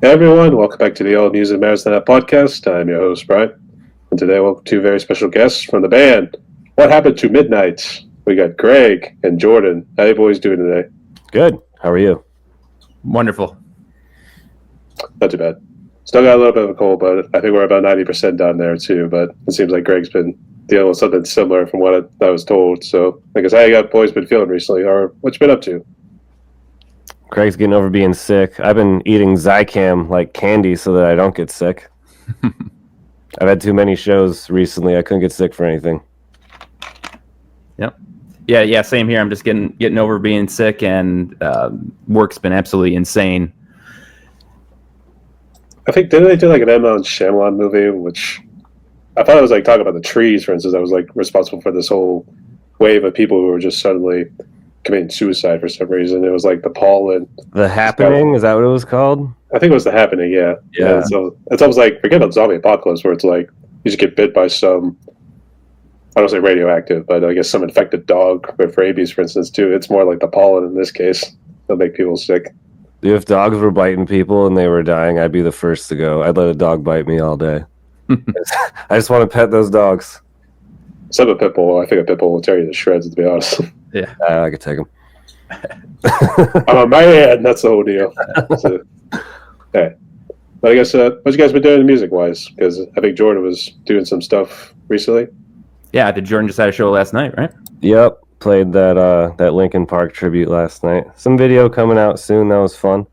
Hey everyone, welcome back to the All News and Matters Than That podcast. I'm your host, Brian. And today we have two very special guests from the band. What Happened to Midnight? We got Greg and Jordan. How you boys doing today? Good. How are you? Wonderful. Not too bad. Still got a little bit of a cold, but I think we're about 90% done there too. But it seems like Greg's been dealing with something similar from what I was told. So I guess how you boys been feeling recently, or what you been up to? Craig's getting over being sick. I've been eating Zicam like candy so that I don't get sick. I've had too many shows recently. I couldn't get sick for anything. Yep. Yeah. Same here. I'm just getting over being sick, and work's been absolutely insane. I think didn't they do like an M. Night Shyamalan movie, which I thought it was like talking about the trees, for instance, that was like responsible for this whole wave of people who were just suddenly committing suicide for some reason. It was like the pollen. The Happening, is that what it was called? I think it was The Happening, yeah. Yeah. So it's almost like, forget about zombie apocalypse, where it's like you just get bit by some, I don't say radioactive, but I guess some infected dog with rabies, for instance, too. It's more like the pollen in this case that'll make people sick. If dogs were biting people and they were dying, I'd be the first to go. I'd let a dog bite me all day. I just want to pet those dogs. Some of a pit bull, I think a pit bull will tear you to shreds, to be honest. Yeah. I could take them. I'm a man, that's the whole deal. So, okay. But I guess, what you guys been doing music-wise? Because I think Jordan was doing some stuff recently. Yeah. Did Jordan just had a show last night, right? Yep. Played that Linkin Park tribute last night. Some video coming out soon. That was fun.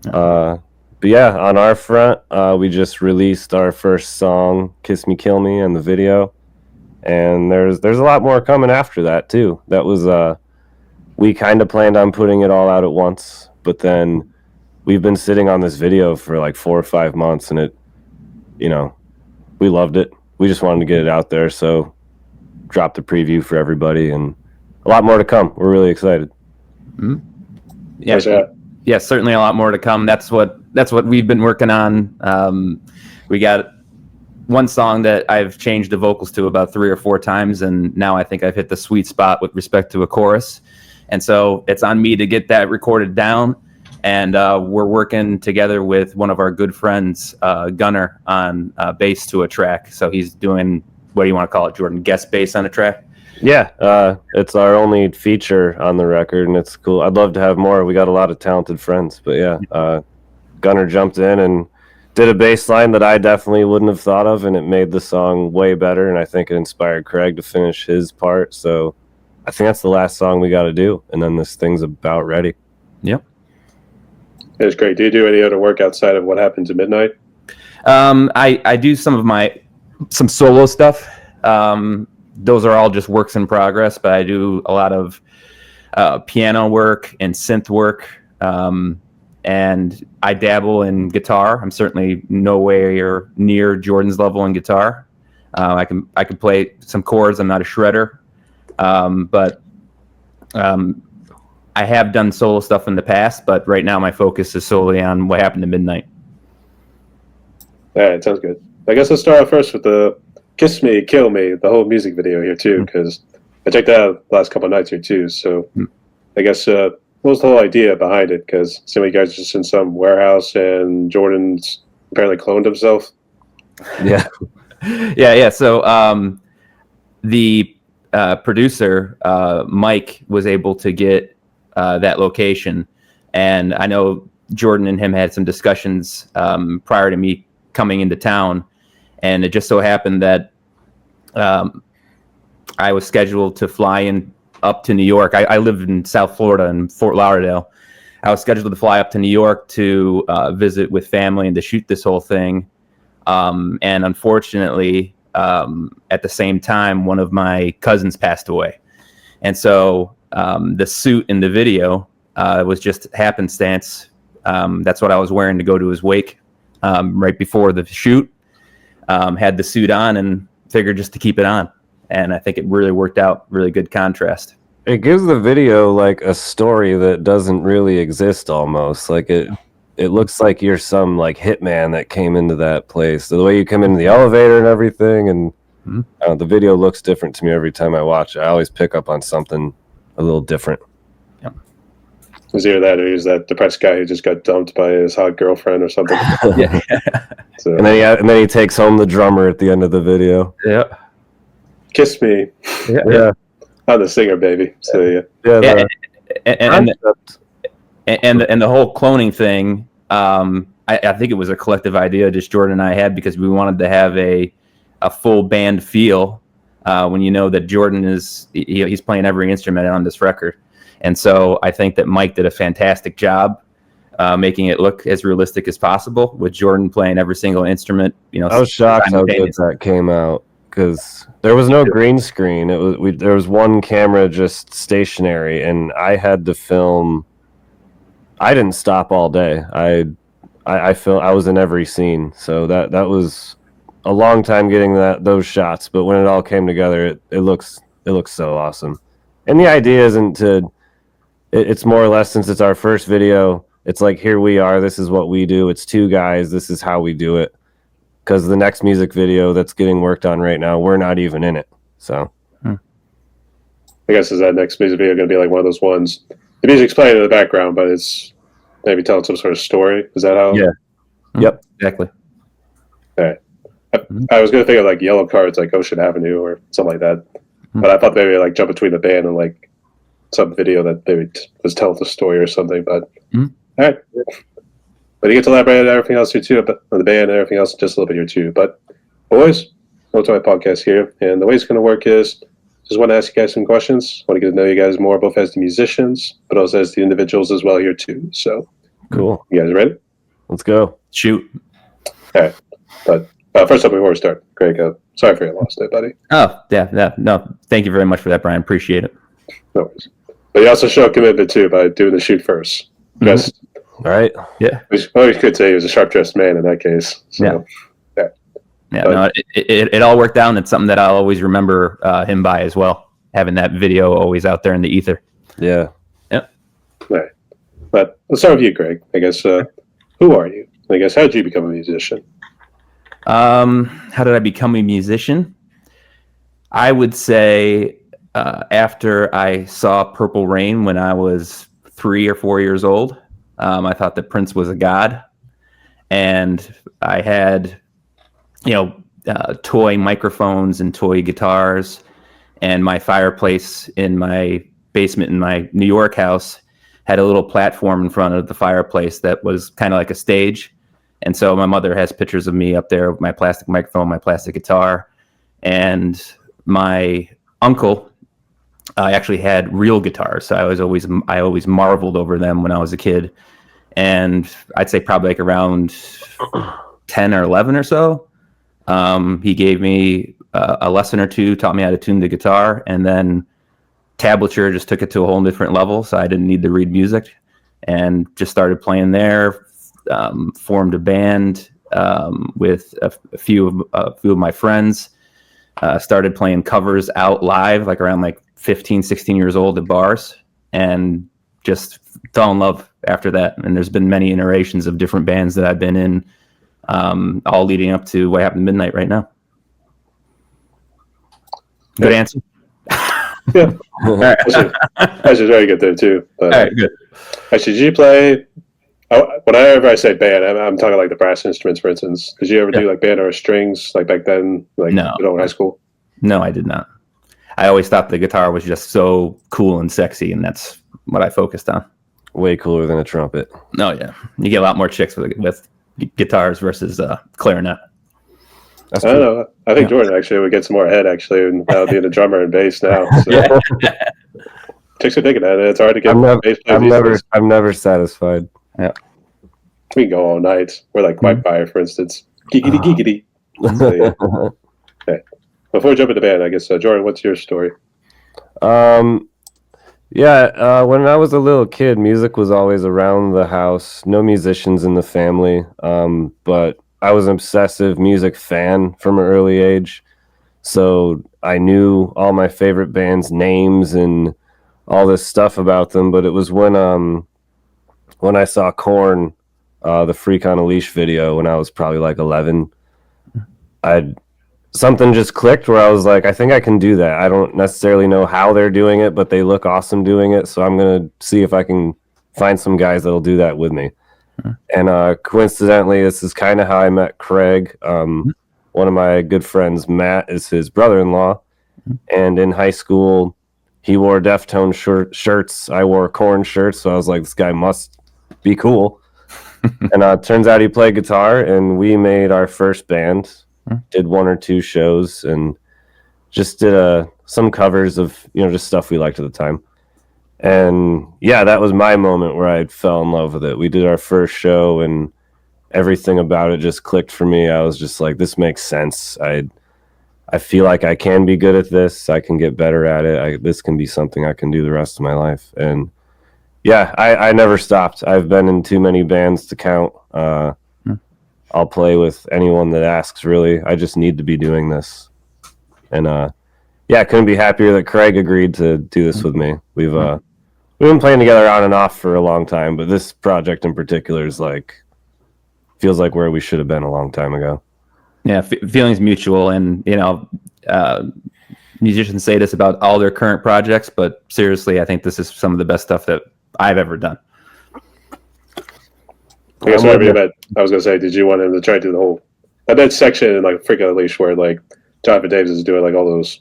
But yeah, on our front, we just released our first song, "Kiss Me, Kill Me," and the video. And there's a lot more coming after that too. That was we kind of planned on putting it all out at once, but then we've been sitting on this video for like 4 or 5 months, and it, we loved it. We just wanted to get it out there, so dropped the preview for everybody, and a lot more to come. We're really excited. Mm-hmm. Yeah, certainly a lot more to come. That's what we've been working on. We got one song that I've changed the vocals to about 3 or 4 times, and now I think I've hit the sweet spot with respect to a chorus. And so it's on me to get that recorded down. And we're working together with one of our good friends, Gunnar, on bass to a track. So he's doing, what do you want to call it, Jordan? Guest bass on a track? Yeah, it's our only feature on the record, and it's cool. I'd love to have more. We got a lot of talented friends, but yeah, Gunnar jumped in and did a bass line that I definitely wouldn't have thought of, and it made the song way better, and I think it inspired Craig to finish his part. So I think that's the last song we got to do, and then this thing's about ready. Yep. It's great. Do you do any other work outside of What Happened to Midnight? I do some solo stuff. Those are all just works in progress, but I do a lot of piano work and synth work. And I dabble in guitar. I'm certainly nowhere near Jordan's level in guitar. I can play some chords. I'm not a shredder, but I have done solo stuff in the past. But right now, my focus is solely on What Happened to Midnight. All right, sounds good. I guess let's start off first with the "Kiss Me, Kill Me," the whole music video here too, because I checked that out the last couple of nights here too. So I guess. What was the whole idea behind it? Because some of you guys are just in some warehouse, and Jordan's apparently cloned himself. Yeah. Yeah. So the producer, Mike, was able to get that location. And I know Jordan and him had some discussions prior to me coming into town. And it just so happened that I was scheduled to fly in up to New York. I live in South Florida in Fort Lauderdale. I was scheduled to fly up to New York to visit with family and to shoot this whole thing. And unfortunately, at the same time, one of my cousins passed away. And so the suit in the video was just happenstance. That's what I was wearing to go to his wake right before the shoot. Had the suit on and figured just to keep it on. And I think it really worked out, really good contrast. It gives the video like a story that doesn't really exist almost. Like it looks like you're some like hitman that came into that place. The way you come into the elevator and everything, and the video looks different to me every time I watch it. I always pick up on something a little different. Yep. was either that or he was that depressed guy who just got dumped by his hot girlfriend or something. Yeah. So, and then he takes home the drummer at the end of the video. Yeah. Kiss Me. Yeah, I'm the singer, baby. So yeah. yeah. And the whole cloning thing, I think it was a collective idea just Jordan and I had because we wanted to have a full band feel when you know that Jordan he's playing every instrument on this record. And so I think that Mike did a fantastic job making it look as realistic as possible with Jordan playing every single instrument. You know, I was shocked how good that came out because there was no green screen. There was one camera just stationary, and I had to film. I didn't stop all day. I was in every scene, so that was a long time getting those shots. But when it all came together, it looks so awesome. And the idea isn't to. It's more or less, since it's our first video, it's like, here we are. This is what we do. It's two guys. This is how we do it. Because the next music video that's getting worked on right now, we're not even in it. So, I guess is that next music video going to be like one of those ones? The music's playing in the background, but it's maybe telling some sort of story. Is that how? Yeah. Yep. Exactly. All right. I was going to think of like Yellow Cards, like Ocean Avenue or something like that. But I thought maybe like jump between the band and like some video that maybe was telling the story or something. But all right. But you get to elaborate on everything else here too, about the band and everything else just a little bit here too. But boys, welcome to my podcast here. And the way it's going to work is just want to ask you guys some questions. Want to get to know you guys more, both as the musicians, but also as the individuals as well here too. So cool. You guys ready? Let's go. Shoot. All right. But first up, before we start, Greg, sorry for your loss there, buddy. Oh, yeah. No, thank you very much for that, Brian. Appreciate it. No worries. But you also show commitment too by doing the shoot first. Just All right. Yeah. Well, you could say he was a sharp-dressed man in that case. So, Yeah. No, it all worked out, and it's something that I'll always remember him by as well. Having that video always out there in the ether. Yeah. All right. But let's start with you, Greg. I guess, who are you? I guess, how did you become a musician? How did I become a musician? I would say after I saw Purple Rain when I was 3 or 4 years old, I thought that Prince was a god, and I had, toy microphones and toy guitars, and my fireplace in my basement in my New York house had a little platform in front of the fireplace that was kind of like a stage. And so my mother has pictures of me up there with my plastic microphone, my plastic guitar, and my uncle actually had real guitars. So I always marveled over them when I was a kid. And I'd say probably like around 10 or 11 or so, he gave me a lesson or two, taught me how to tune the guitar, and then tablature just took it to a whole different level. So I didn't need to read music and just started playing there. Formed a band with a few of my friends. Started playing covers out live, like around 15, 16 years old at bars, and just fell in love after that. And there's been many iterations of different bands that I've been in, all leading up to what happened midnight right now. Good answer. Yeah. That's very good there too. But, all right, good. Actually, did you play? Whenever I say band, I'm talking like the brass instruments, for instance. Did you ever do like band or strings, like back then, like No. in high school? No, I did not. I always thought the guitar was just so cool and sexy, and that's what I focused on. Way cooler than a trumpet. Oh yeah, you get a lot more chicks with guitars versus clarinet. That's I don't true. know. I think Jordan actually would get some more head actually, and that would be the drummer and bass now. So. Chicks are digging at it. It's hard to get bass players. I'm never satisfied. Yeah. We can go all night. We're like White Fire, for instance. Geekity geekity. So, yeah. Okay. Before we jump into the band, I guess, Jordan, what's your story? When I was a little kid, music was always around the house. No musicians in the family, but I was an obsessive music fan from an early age. So I knew all my favorite bands' names and all this stuff about them. But it was when I saw Korn, the Freak on a Leash video when I was probably like 11, something just clicked where I was like, I think I can do that. I don't necessarily know how they're doing it, but they look awesome doing it. So I'm going to see if I can find some guys that'll do that with me. And coincidentally, this is kind of how I met Craig. One of my good friends, Matt, is his brother-in-law. And in high school, he wore Deftone shirts. I wore Korn shirts. So I was like, this guy must be cool. And turns out he played guitar, and we made our first band, did 1 or 2 shows, and just did some covers of, just stuff we liked at the time. And yeah, that was my moment where I fell in love with it. We did our first show, and everything about it just clicked for me. I was just like, this makes sense. I feel like I can be good at this. I can get better at it. This can be something I can do the rest of my life. And yeah, I never stopped. I've been in too many bands to count. I'll play with anyone that asks, really. I just need to be doing this. And yeah, I couldn't be happier that Craig agreed to do this with me. We've been playing together on and off for a long time, but this project in particular is feels like where we should have been a long time ago. Yeah, feelings mutual, and musicians say this about all their current projects, but seriously, I think this is some of the best stuff that I've ever done. I guess whenever you met, I was gonna say, did you want him to try to do the whole that section in Freak on a Leash where Jonathan Davis is doing all those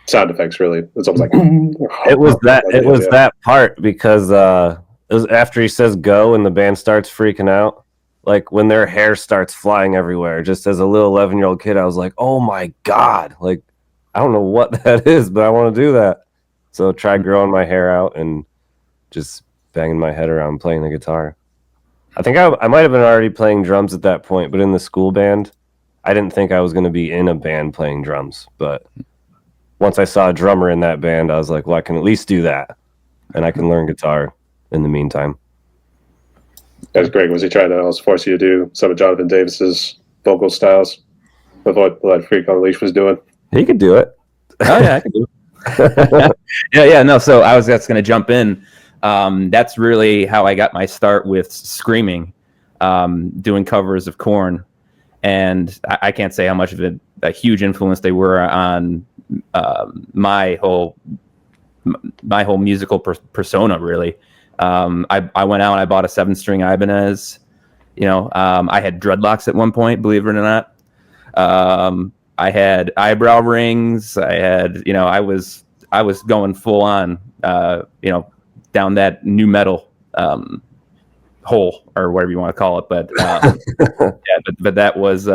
sound effects? Really, it's almost like it was that part, because it was after he says go and the band starts freaking out. When their hair starts flying everywhere, just as a little 11-year-old kid, I was like, oh my God, I don't know what that is, but I want to do that. So tried growing my hair out and just banging my head around playing the guitar. I think I might have been already playing drums at that point, but in the school band, I didn't think I was going to be in a band playing drums. But once I saw a drummer in that band, I was like, well, I can at least do that. And I can learn guitar in the meantime. That's great. Was he trying to also force you to do some of Jonathan Davis's vocal styles of what Freak on a Leash was doing? He could do it. Oh yeah, I could do it. yeah. No, so I was just going to jump in. That's really how I got my start with screaming, doing covers of Korn, and I can't say how much of a huge influence they were on my whole musical persona, really. I went out and I bought a 7-string Ibanez. I had dreadlocks at one point, believe it or not. I had eyebrow rings. I had, I was going full on, down that new metal hole, or whatever you want to call it. But but that was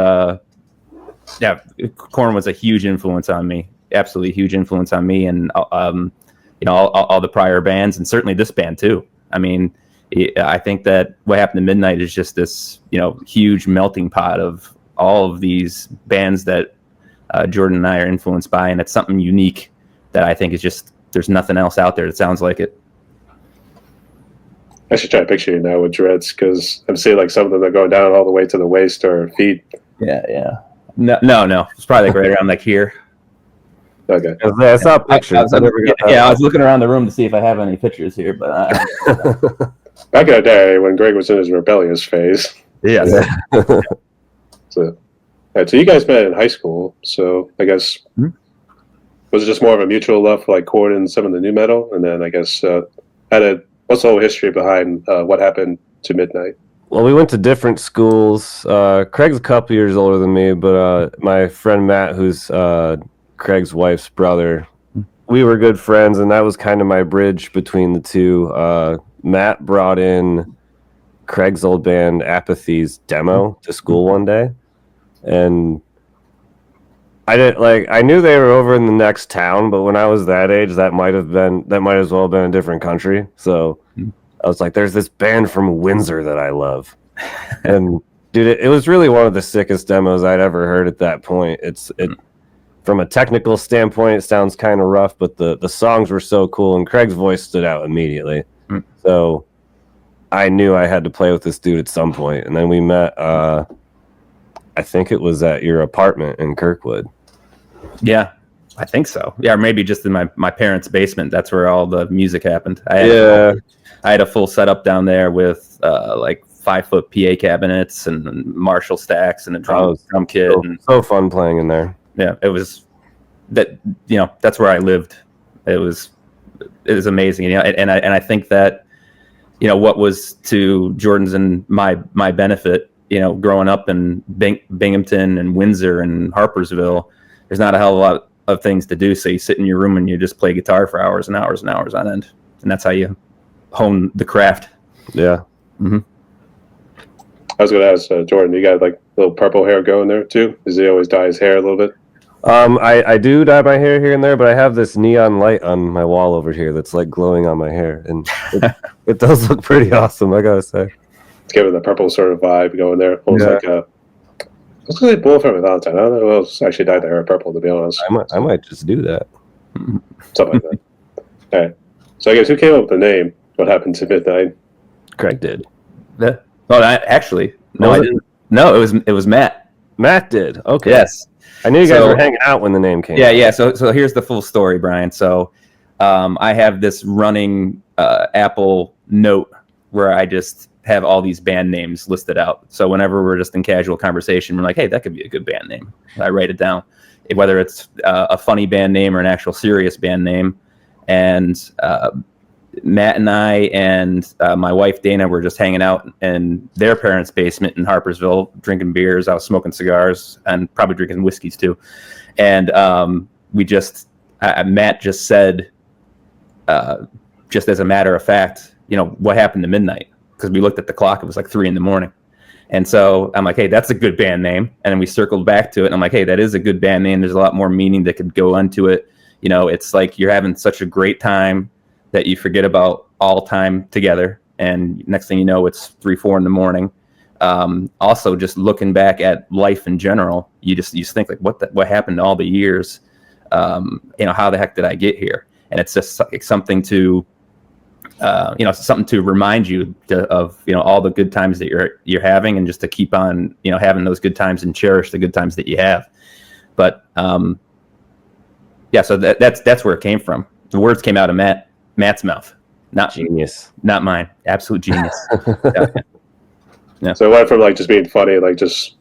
Korn was a huge influence on me. Absolutely huge influence on me, and all the prior bands, and certainly this band too. I mean, I think that what happened to Midnight is just this, huge melting pot of all of these bands that Jordan and I are influenced by, and it's something unique that I think is just, there's nothing else out there that sounds like it. I should try to picture you now with dreads, because I'm seeing some of them that go down all the way to the waist or feet. Yeah. No. It's probably right around here. Okay. I saw pictures. I was looking around the room to see if I have any pictures here, but back in the day when Greg was in his rebellious phase. Yeah. So you guys met in high school. So I guess was it just more of a mutual love for Korn and some of the new metal, and then I guess what's the whole history behind what happened to Midnight? Well, we went to different schools. Craig's a couple years older than me, but my friend Matt, who's Craig's wife's brother, we were good friends, and that was kind of my bridge between the two. Matt brought in Craig's old band Apathy's demo to school one day, and I knew they were over in the next town, but when I was that age, that might as well have been a different country. So I was like, there's this band from Windsor that I love. And dude, it was really one of the sickest demos I'd ever heard at that point. It from a technical standpoint, it sounds kind of rough, but the songs were so cool, and Craig's voice stood out immediately. So I knew I had to play with this dude at some point. And then we met, I think it was at your apartment in Kirkwood. Yeah, I think so. Yeah, or maybe just in my parents' basement. That's where all the music happened. I had a full setup down there with 5-foot PA cabinets and Marshall stacks and a drum kit. So fun playing in there. Yeah, it was that. That's where I lived. It was amazing. And I think that what was to Jordan's and my benefit, growing up in Binghamton and Windsor and Harpersville, there's not a hell of a lot of things to do. So you sit in your room and you just play guitar for hours and hours and hours on end. And that's how you hone the craft. Yeah. Mm-hmm. I was going to ask Jordan, you got like little purple hair going there too? Does he always dye his hair a little bit? I do dye my hair here and there, but I have this neon light on my wall over here that's like glowing on my hair, and it does look pretty awesome, I gotta say. It's giving the purple sort of vibe going there. Almost like let's say Bull from Valentine. I don't know who else actually dyed their hair purple, to be honest. I might just do that. Something like that. All right. So I guess who came up with the name? What happened to Midnight? Craig did. No, actually, no, I didn't. No, it was Matt. Matt did. Okay. Yes. I knew you guys were hanging out when the name came. Yeah. So here's the full story, Brian. So I have this running Apple note where I just have all these band names listed out. So whenever we're just in casual conversation, we're like, hey, that could be a good band name. I write it down, whether it's a funny band name or an actual serious band name. And Matt and I and my wife Dana were just hanging out in their parents' basement in Harpersville, drinking beers. I was smoking cigars and probably drinking whiskeys too. And Matt just said, just as a matter of fact, what happened to Midnight? Because we looked at the clock, it was like 3 a.m. And so I'm like, hey, that's a good band name. And then we circled back to it, and I'm like, hey, that is a good band name. There's a lot more meaning that could go into it. It's like you're having such a great time that you forget about all time together, and next thing you know, it's 3, 4 a.m. Also, just looking back at life in general, you think like, what happened to all the years? How the heck did I get here? And it's just like something to, something to remind you of all the good times that you're having, and just to keep on having those good times and cherish the good times that you have. But so that's where it came from. The words came out of Matt's mouth, not genius, not mine. Absolute genius. Yeah. So it went from like just being funny, like just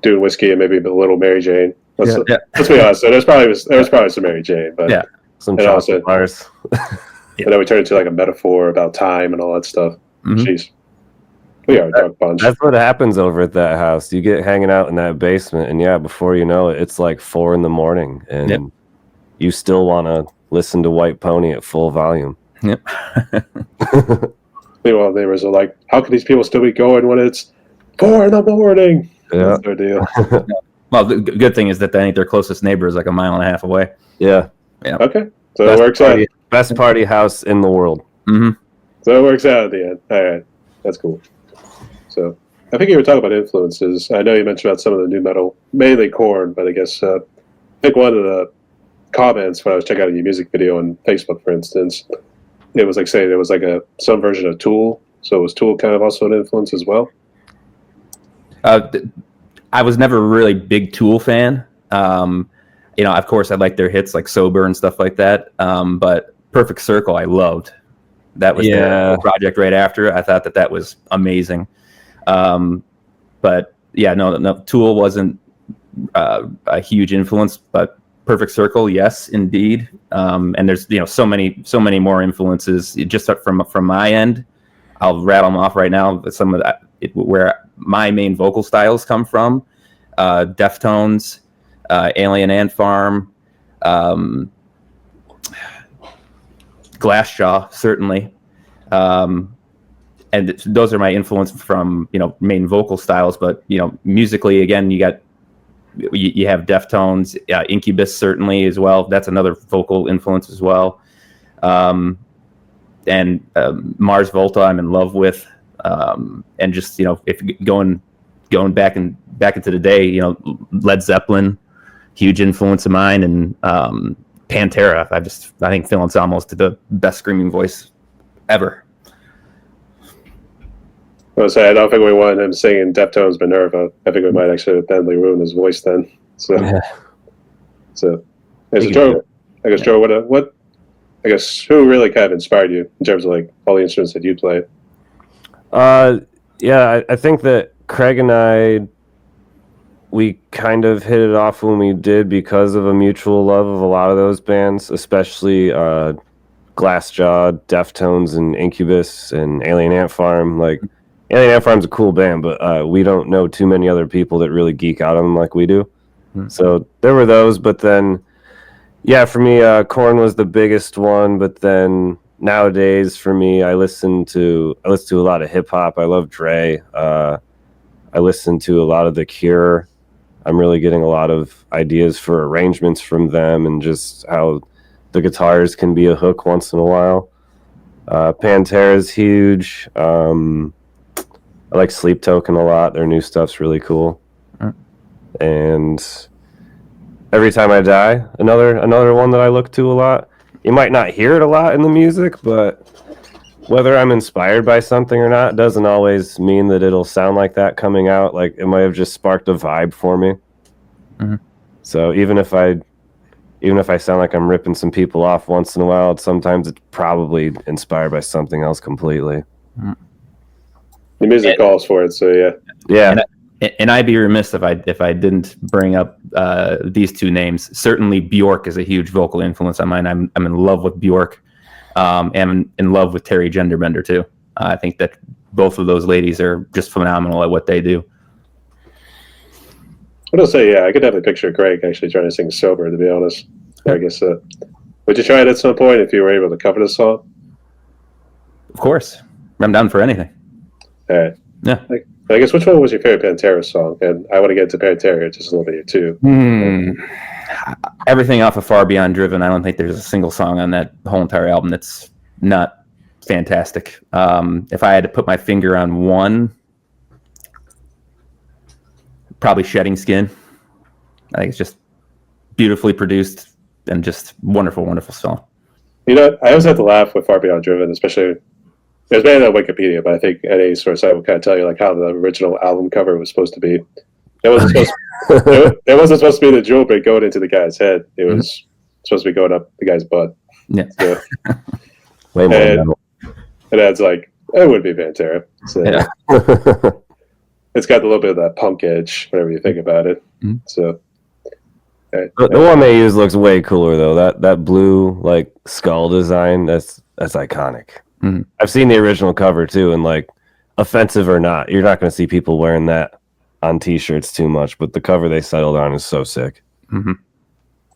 doing whiskey and maybe a little Mary Jane. Let's be honest. So there was probably some Mary Jane, but some chocolate bars. And then we turned into like a metaphor about time and all that stuff. Mm-hmm. Jeez, we are a dark bunch. That's what happens over at that house. You get hanging out in that basement, and before you know it, it's like 4 a.m, and you still want to listen to White Pony at full volume. Yep. Meanwhile, neighbors are like, how can these people still be going when it's 4 a.m? Yeah. That's their deal. Well, the good thing is that I think their closest neighbor is like 1.5 miles away. Yeah. Okay. So it works out. Best party house in the world. Mm-hmm. So it works out at the end. All right. That's cool. So I think you were talking about influences. I know you mentioned about some of the new metal, mainly Korn, but I guess I think one of the comments when I was checking out your music video on Facebook, for instance, it was like saying it was like some version of Tool. So was Tool kind of also an influence as well? I was never a really big Tool fan. Of course, I like their hits like Sober and stuff like that. But Perfect Circle, I loved. That was the project right after. I thought that was amazing. But no, Tool wasn't a huge influence, but Perfect Circle, yes, indeed. And there's so many more influences. Just from my end, I'll rattle them off right now. Some of that where my main vocal styles come from: Deftones, Alien Ant Farm, Glassjaw, certainly. And those are my influence from main vocal styles. But musically, again, you have Deftones, Incubus certainly as well. That's another vocal influence as well. And Mars Volta, I'm in love with. And just if going back into the day, Led Zeppelin, huge influence of mine, and Pantera. I think Phil Anselmo's the best screaming voice ever. I was saying, I don't think we wanted him singing Deftones Minerva. I think we might actually then ruin his voice then. So Joe, I guess Joe, what I guess who really kind of inspired you in terms of like all the instruments that you play? I think that Craig and I, we kind of hit it off when we did because of a mutual love of a lot of those bands, especially Glassjaw, Deftones, and Incubus, and Alien Ant Farm. Like, Alien Ant Farm's a cool band, but we don't know too many other people that really geek out on them like we do. So there were those, but then, yeah, for me, Korn was the biggest one. But then nowadays, for me, I listen to a lot of hip hop. I love Dre. I listen to a lot of The Cure. I'm really getting a lot of ideas for arrangements from them, and just how the guitars can be a hook once in a while. Pantera's huge. I like Sleep Token a lot. Their new stuff's really cool. And Every Time I Die, another one that I look to a lot. You might not hear it a lot in the music, but whether I'm inspired by something or not doesn't always mean that it'll sound like that coming out. Like, it might have just sparked a vibe for me. So even if I sound like I'm ripping some people off once in a while, sometimes it's probably inspired by something else completely. The music calls for it, so Yeah. And I'd be remiss if I didn't bring up these two names. Certainly, Bjork is a huge vocal influence on mine. I'm in love with Bjork. And in love with Terry Genderbender too. I think that both of those ladies are just phenomenal at what they do. I would say, I could definitely picture Greg actually trying to sing sober, to be honest. I guess, would you try it at some point if you were able to cover the song? Of course. I'm down for anything. All right. Yeah. I guess, which one was your favorite Pantera song? And I want to get into Pantera just a little bit here, too. Everything off of Far Beyond Driven. I don't think there's a single song on that whole entire album that's not fantastic. If I had to put my finger on one, probably Shedding Skin. I think it's just beautifully produced and just wonderful, wonderful song. You know, I always have to laugh with Far Beyond Driven, especially there's been on Wikipedia, but I think any sort of site will kind of tell you like how the original album cover was supposed to be. It wasn't supposed to be the jewel bit going into the guy's head. It was supposed to be going up the guy's butt. Yeah. So, Way more metal. and that's like, it would be Pantera. So, Yeah. It's got a little bit of that punk edge, whenever you think about it. So, The one they use looks way cooler though. That blue like skull design, that's iconic. I've seen the original cover too, and like, offensive or not, you're not going to see people wearing that on T-shirts too much. But the cover they settled on is so sick.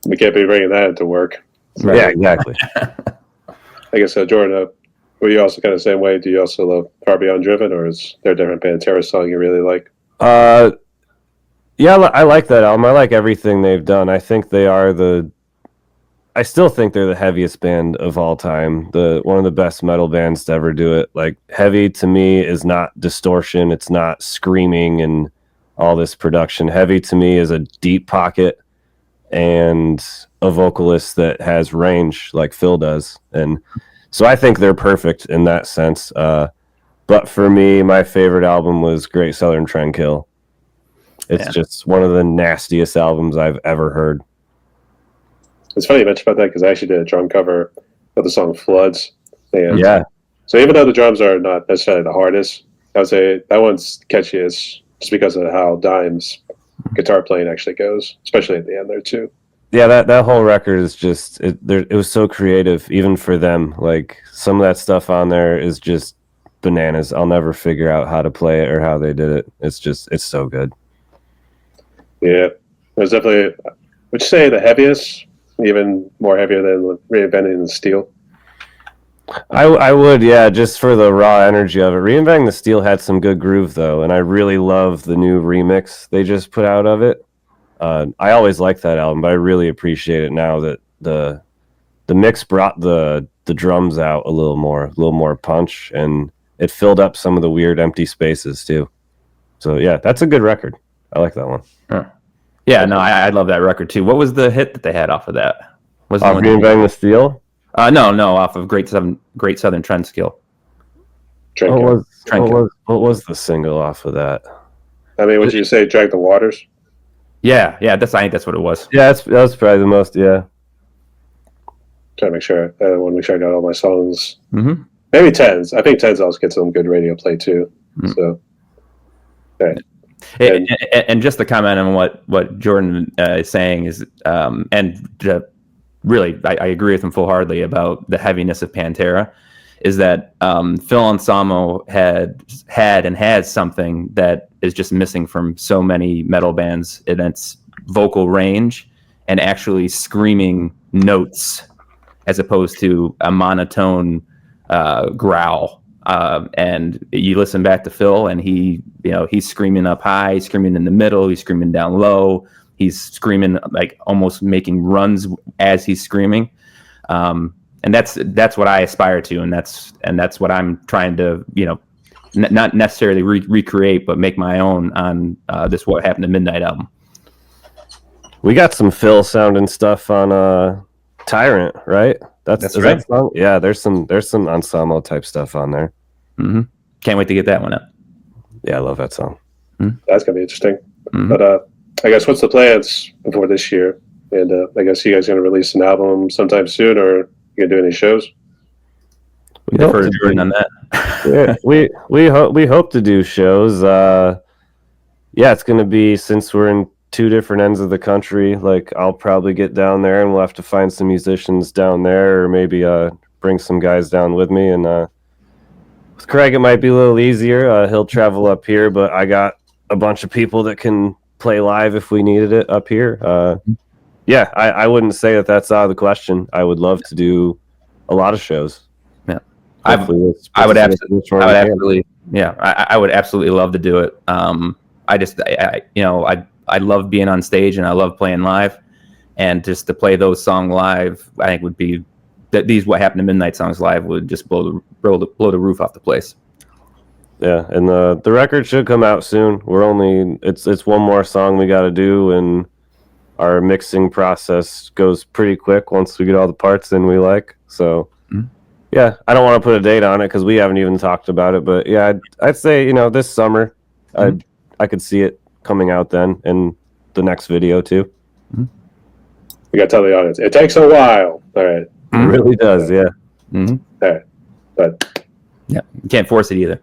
we can't be bringing that into work. So, Yeah, exactly. I guess, Jordan, were you also kind of the same way? Do you also love Far Beyond Driven, or is there a different Pantera song you really like? Yeah, I like that album. I like everything they've done. I still think they're the heaviest band of all time. One of the best metal bands to ever do it. Like, heavy to me is not distortion. It's not screaming and all this production. Heavy to me is a deep pocket and a vocalist that has range like Phil does. And so I think they're perfect in that sense. But for me, my favorite album was Great Southern Trendkill. It's just one of the nastiest albums I've ever heard. It's funny you mentioned about that because I actually did a drum cover of the song Floods. And Yeah. so even though the drums are not necessarily the hardest, I would say that one's catchiest just because of how Dime's guitar playing actually goes, especially at the end there too. Yeah, that whole record is just it was so creative, even for them. Like, some of that stuff on there is just bananas. I'll never figure out how to play it or how they did it. It's so good. Yeah, there's definitely. Would you say the heaviest, even more heavier than Reinventing the Steel? I would, yeah, just for the raw energy of it. Reinventing the Steel had some good groove though, and I really love the new remix they just put out of it. I always liked that album, but I really appreciate it now that the mix brought the drums out a little more punch, and it filled up some of the weird empty spaces too. So yeah, that's a good record. I like that one. Yeah, no, I love that record too. What was the hit that they had off of that? Was Off Reinventing the Steel? No, off of Great Southern Trendkill. What was the single off of that? I mean, would you say Drag the Waters? Yeah, I think that's what it was. Yeah, that was probably the most. Yeah. Trying to make sure I want to make sure I got all my songs. Mm-hmm. Maybe Tens. I think Tens also gets some good radio play too. So, okay. And just to comment on what Jordan is saying is, and really, I agree with him full-heartedly about the heaviness of Pantera, is that Phil Anselmo had and has something that is just missing from so many metal bands, and it's vocal range and actually screaming notes as opposed to a monotone growl. And you listen back to Phil, and he's screaming up high, he's screaming in the middle, he's screaming down low, he's screaming like almost making runs as he's screaming. And that's what I aspire to, and that's what I'm trying to, not necessarily recreate, but make my own on this What Happened to Midnight album. We got some Phil sounding stuff on Tyrant, right? That's right. That song? Yeah, there's some Anselmo type stuff on there. Mm-hmm. Can't wait to get that one up. Yeah, I love that song. That's gonna be interesting. Mm-hmm. But I guess what's the plans before this year? And I guess you guys gonna release an album sometime soon, or you gonna do any shows? We defer to Jordan on that. Yeah, we hope to do shows. Yeah, it's gonna be, since we're in two different ends of the country, like I'll probably get down there and we'll have to find some musicians down there, or maybe bring some guys down with me. And with Craig it might be a little easier. He'll travel up here, but I got a bunch of people that can play live if we needed it up here. Yeah, I wouldn't say that that's out of the question. I would love to do a lot of shows. Yeah, I would absolutely love to do it. I love being on stage, and I love playing live, and just to play those songs live, I think would be that these What Happened to Midnight songs live would just blow the roof off the place. Yeah, and the record should come out soon. It's one more song we got to do, and our mixing process goes pretty quick once we get all the parts in we like. So, yeah, I don't want to put a date on it because we haven't even talked about it. But yeah, I'd say this summer, I could see it coming out then, and the next video too. You gotta tell the audience it takes a while. All right, it really does. Yeah. All right, but yeah, you can't force it either.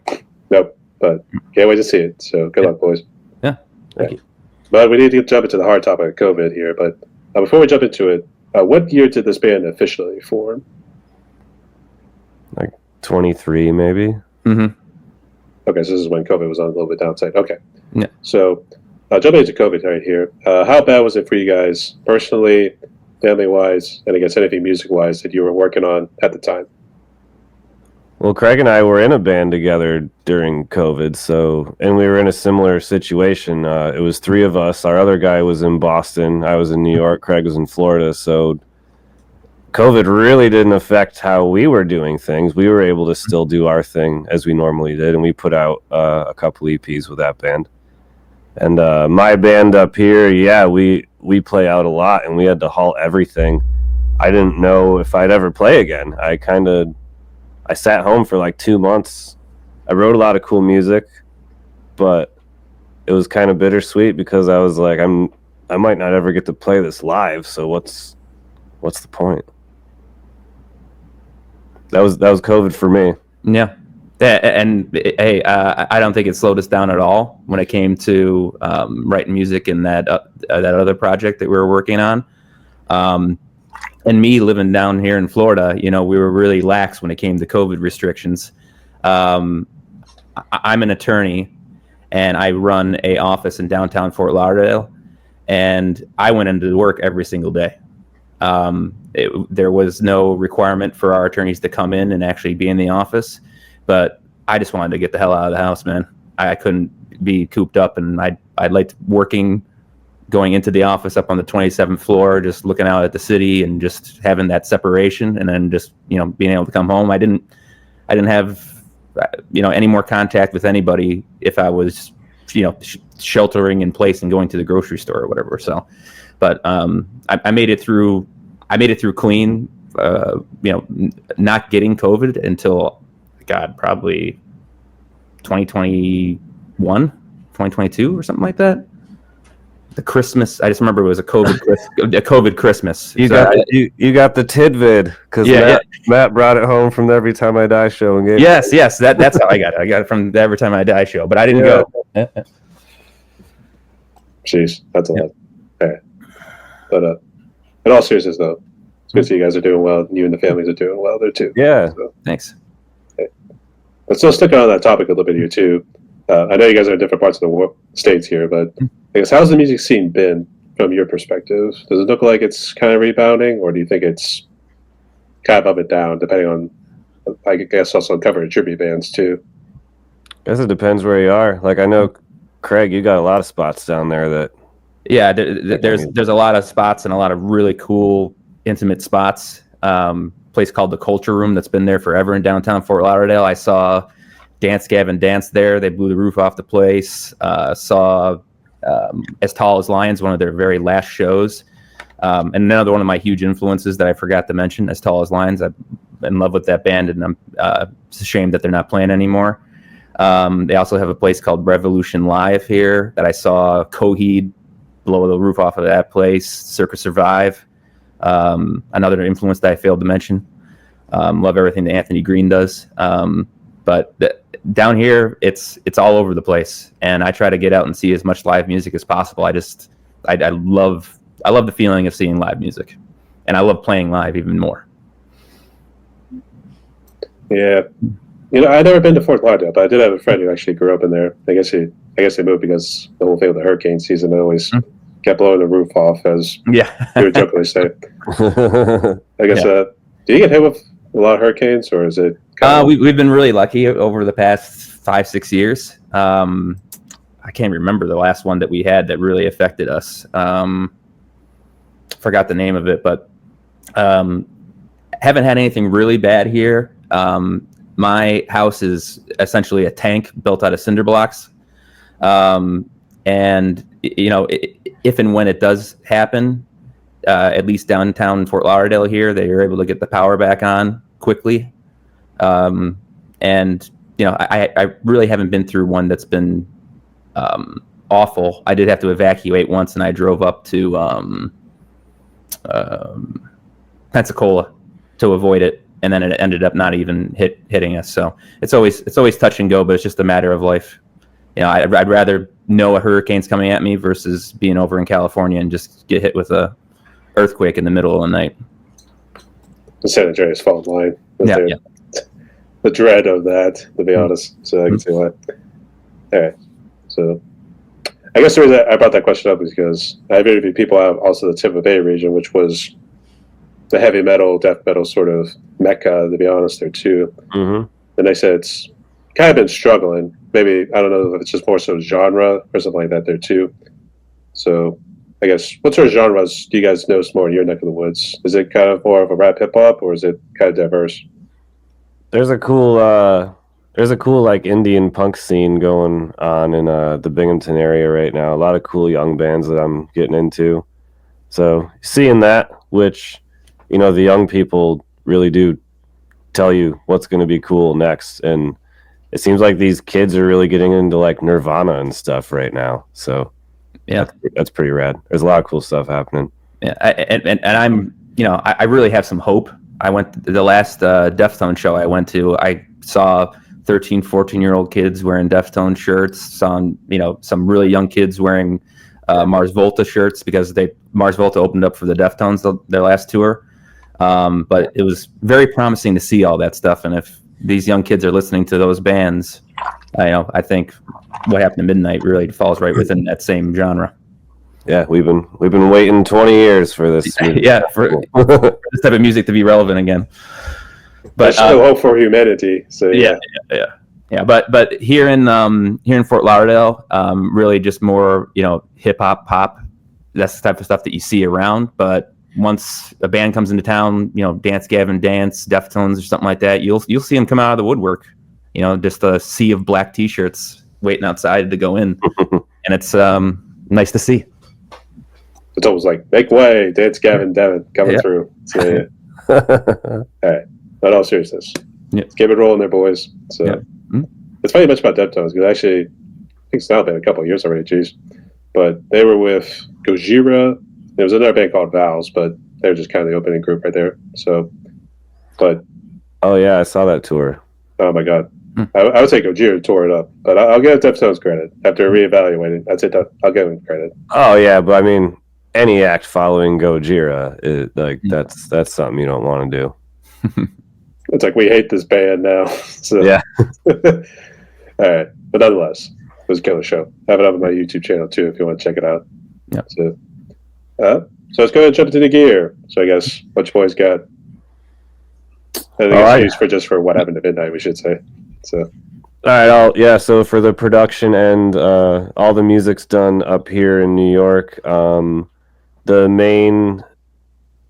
Nope, but can't wait to see it. So good luck, boys. Yeah, thank you. But we need to jump into the hard topic of COVID here. But before we jump into it, what year did this band officially form? Like 23, maybe. Mm-hmm. Okay, so this is when COVID was on a little bit downside. Okay. Yeah. So jumping into COVID right here, how bad was it for you guys personally, family-wise, and I guess anything music-wise that you were working on at the time? Well, Craig and I were in a band together during COVID, and we were in a similar situation. It was three of us. Our other guy was in Boston. I was in New York. Craig was in Florida. So COVID really didn't affect how we were doing things. We were able to still do our thing as we normally did, and we put out a couple EPs with that band. And my band up here, yeah, we play out a lot, and we had to halt everything. I didn't know if I'd ever play again. I sat home for like 2 months. I wrote a lot of cool music, but it was kind of bittersweet because I was like, I might not ever get to play this live, so what's the point? That was COVID for me. Yeah. And hey, I don't think it slowed us down at all when it came to writing music in that other project that we were working on. And me living down here in Florida, we were really lax when it came to COVID restrictions. I'm an attorney, and I run an office in downtown Fort Lauderdale, and I went into work every single day. There was no requirement for our attorneys to come in and actually be in the office, but I just wanted to get the hell out of the house, man. I couldn't be cooped up, and I liked working, going into the office up on the 27th floor, just looking out at the city and just having that separation, and then just being able to come home. I didn't have any more contact with anybody if I was sheltering in place and going to the grocery store or whatever. So, but I made it through. I made it through clean. Not getting COVID until probably 2021, 2022 or something like that. The Christmas, I just remember it was a COVID Christmas. You got the tidbit because Matt brought it home from the Every Time I Die show and gave yes, that's how I got it. I got it from the Every Time I Die show, but I didn't go. Jeez, that's a lot. Okay. But in all seriousness, though, It's good to see you guys are doing well. You and the families are doing well there too. Yeah. So, Thanks. but still sticking on that topic a little bit here too. I know you guys are in different parts of the states here, but I guess how's the music scene been from your perspective? Does it look like it's kind of rebounding, or do you think it's kind of up and down, depending on, I guess, also covering tribute bands too? I guess it depends where you are. Like I know, Craig, you got a lot of spots down there that. Yeah, there's a lot of spots and a lot of really cool, intimate spots. Place called the Culture Room that's been there forever in downtown Fort Lauderdale. I saw Dance Gavin Dance there. They blew the roof off the place. Saw As Tall as Lions, one of their very last shows. And another one of my huge influences that I forgot to mention, As Tall as Lions. I'm in love with that band, and I'm it's a shame that they're not playing anymore. They also have a place called Revolution Live here that I saw Coheed blow the roof off of that place. Circus Survive. Another influence that I failed to mention. Love everything that Anthony Green does. But down here, it's all over the place, and I try to get out and see as much live music as possible. I love the feeling of seeing live music, and I love playing live even more. Yeah, I've never been to Fort Lauderdale, but I did have a friend who actually grew up in there. I guess they moved because the whole thing with the hurricane season, they always kept blowing the roof off, as you would jokingly say. I guess. Do you get hit with a lot of hurricanes, or is it? We've been really lucky over the past 5-6 years. I can't remember the last one that we had that really affected us. Forgot the name of it, but haven't had anything really bad here. My house is essentially a tank built out of cinder blocks. And, if and when it does happen, at least downtown Fort Lauderdale here, they are able to get the power back on quickly. And, I really haven't been through one that's been awful. I did have to evacuate once, and I drove up to Pensacola to avoid it. And then it ended up not even hitting us. So it's always touch and go, but it's just a matter of life. I'd rather know a hurricane's coming at me versus being over in California and just get hit with a earthquake in the middle of the night. The San Andreas fault line. Yeah. The dread of that, to be honest. So I can see why. All right. So I guess the reason I brought that question up is because I've interviewed people out also the Tampa Bay region, which was the heavy metal, death metal sort of mecca, to be honest, there too. Mm-hmm. And they said it's kind of been struggling. Maybe, I don't know if it's just more so genre or something like that there too. So I guess, what sort of genres do you guys notice more in your neck of the woods? Is it kind of more of a rap hip hop, or is it kind of diverse? There's a cool like Indian punk scene going on in the Binghamton area right now. A lot of cool young bands that I'm getting into. So seeing that, which the young people really do tell you what's going to be cool next, and it seems like these kids are really getting into like Nirvana and stuff right now. So yeah, that's pretty rad. There's a lot of cool stuff happening. Yeah, and I'm I really have some hope. I went to the last Deftones show I went to. I saw 13, 14-year-old kids wearing Deftones shirts. Saw some really young kids wearing Mars Volta shirts because Mars Volta opened up for the Deftones their last tour. But it was very promising to see all that stuff. And if these young kids are listening to those bands, I think What Happened to Midnight really falls right within that same genre. Yeah, we've been waiting 20 years for this. Yeah, for this type of music to be relevant again. But there's still hope for humanity. So yeah. But here in Fort Lauderdale, really just more hip hop, pop. That's the type of stuff that you see around. But once a band comes into town, Dance Gavin Dance, Deftones, or something like that, you'll see them come out of the woodwork. Just a sea of black T-shirts waiting outside to go in, and it's nice to see. It's almost like, make way, Dance Gavin Devin coming through. So, yeah. All right. But in all seriousness, let's keep it rolling there, boys. So it's funny much about Deftones, because actually, I think it's now been a couple of years already, geez. But they were with Gojira. There was another band called Vowels, but they were just kind of the opening group right there. So, but. Oh, yeah, I saw that tour. Oh, my God. I would say Gojira tore it up, but I'll give Deftones credit. After reevaluating, I'd say I'll give them credit. Oh, yeah, but I mean, any act following Gojira, that's something you don't want to do. It's like we hate this band now. So Yeah. all right, but nonetheless, it was a killer show. I have it up on my YouTube channel too if you want to check it out. Yeah. So let's go ahead and jump into the gear. So I guess what you boys got? I think it's used for just for what happened at midnight, we should say. So All right, so for the production end, all the music's done up here in New York.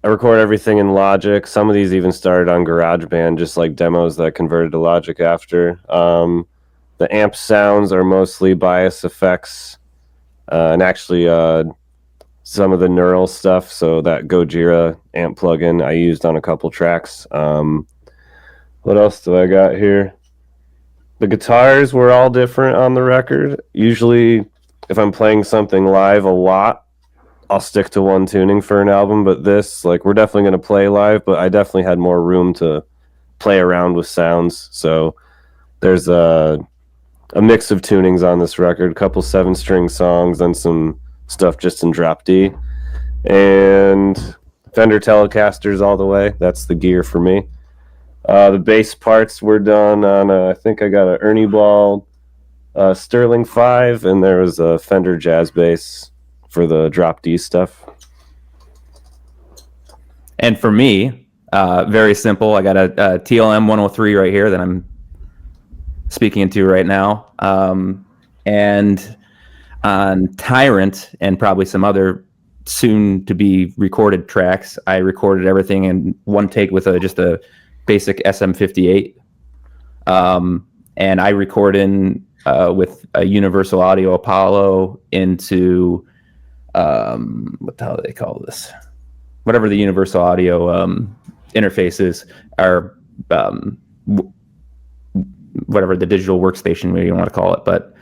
I record everything in Logic. Some of these even started on GarageBand, just like demos that converted to Logic after. The amp sounds are mostly Bias Effects, and actually some of the neural stuff. So that Gojira amp plugin I used on a couple tracks. What else do I got here? The guitars were all different on the record. Usually, if I'm playing something live a lot, I'll stick to one tuning for an album. But this, we're definitely going to play live, but I definitely had more room to play around with sounds. So there's a mix of tunings on this record, a couple 7-string songs, and some stuff just in drop D. And Fender Telecasters all the way. That's the gear for me. The bass parts were done on, I think I got an Ernie Ball Sterling 5, and there was a Fender Jazz bass for the drop D stuff. And for me, very simple. I got a TLM 103 right here that I'm speaking into right now. And on Tyrant and probably some other soon to be recorded tracks, I recorded everything in one take with just a basic SM58. And I record in with a Universal Audio Apollo into what the hell do they call this? Whatever the Universal Audio interfaces are, whatever the digital workstation maybe you want to call it, but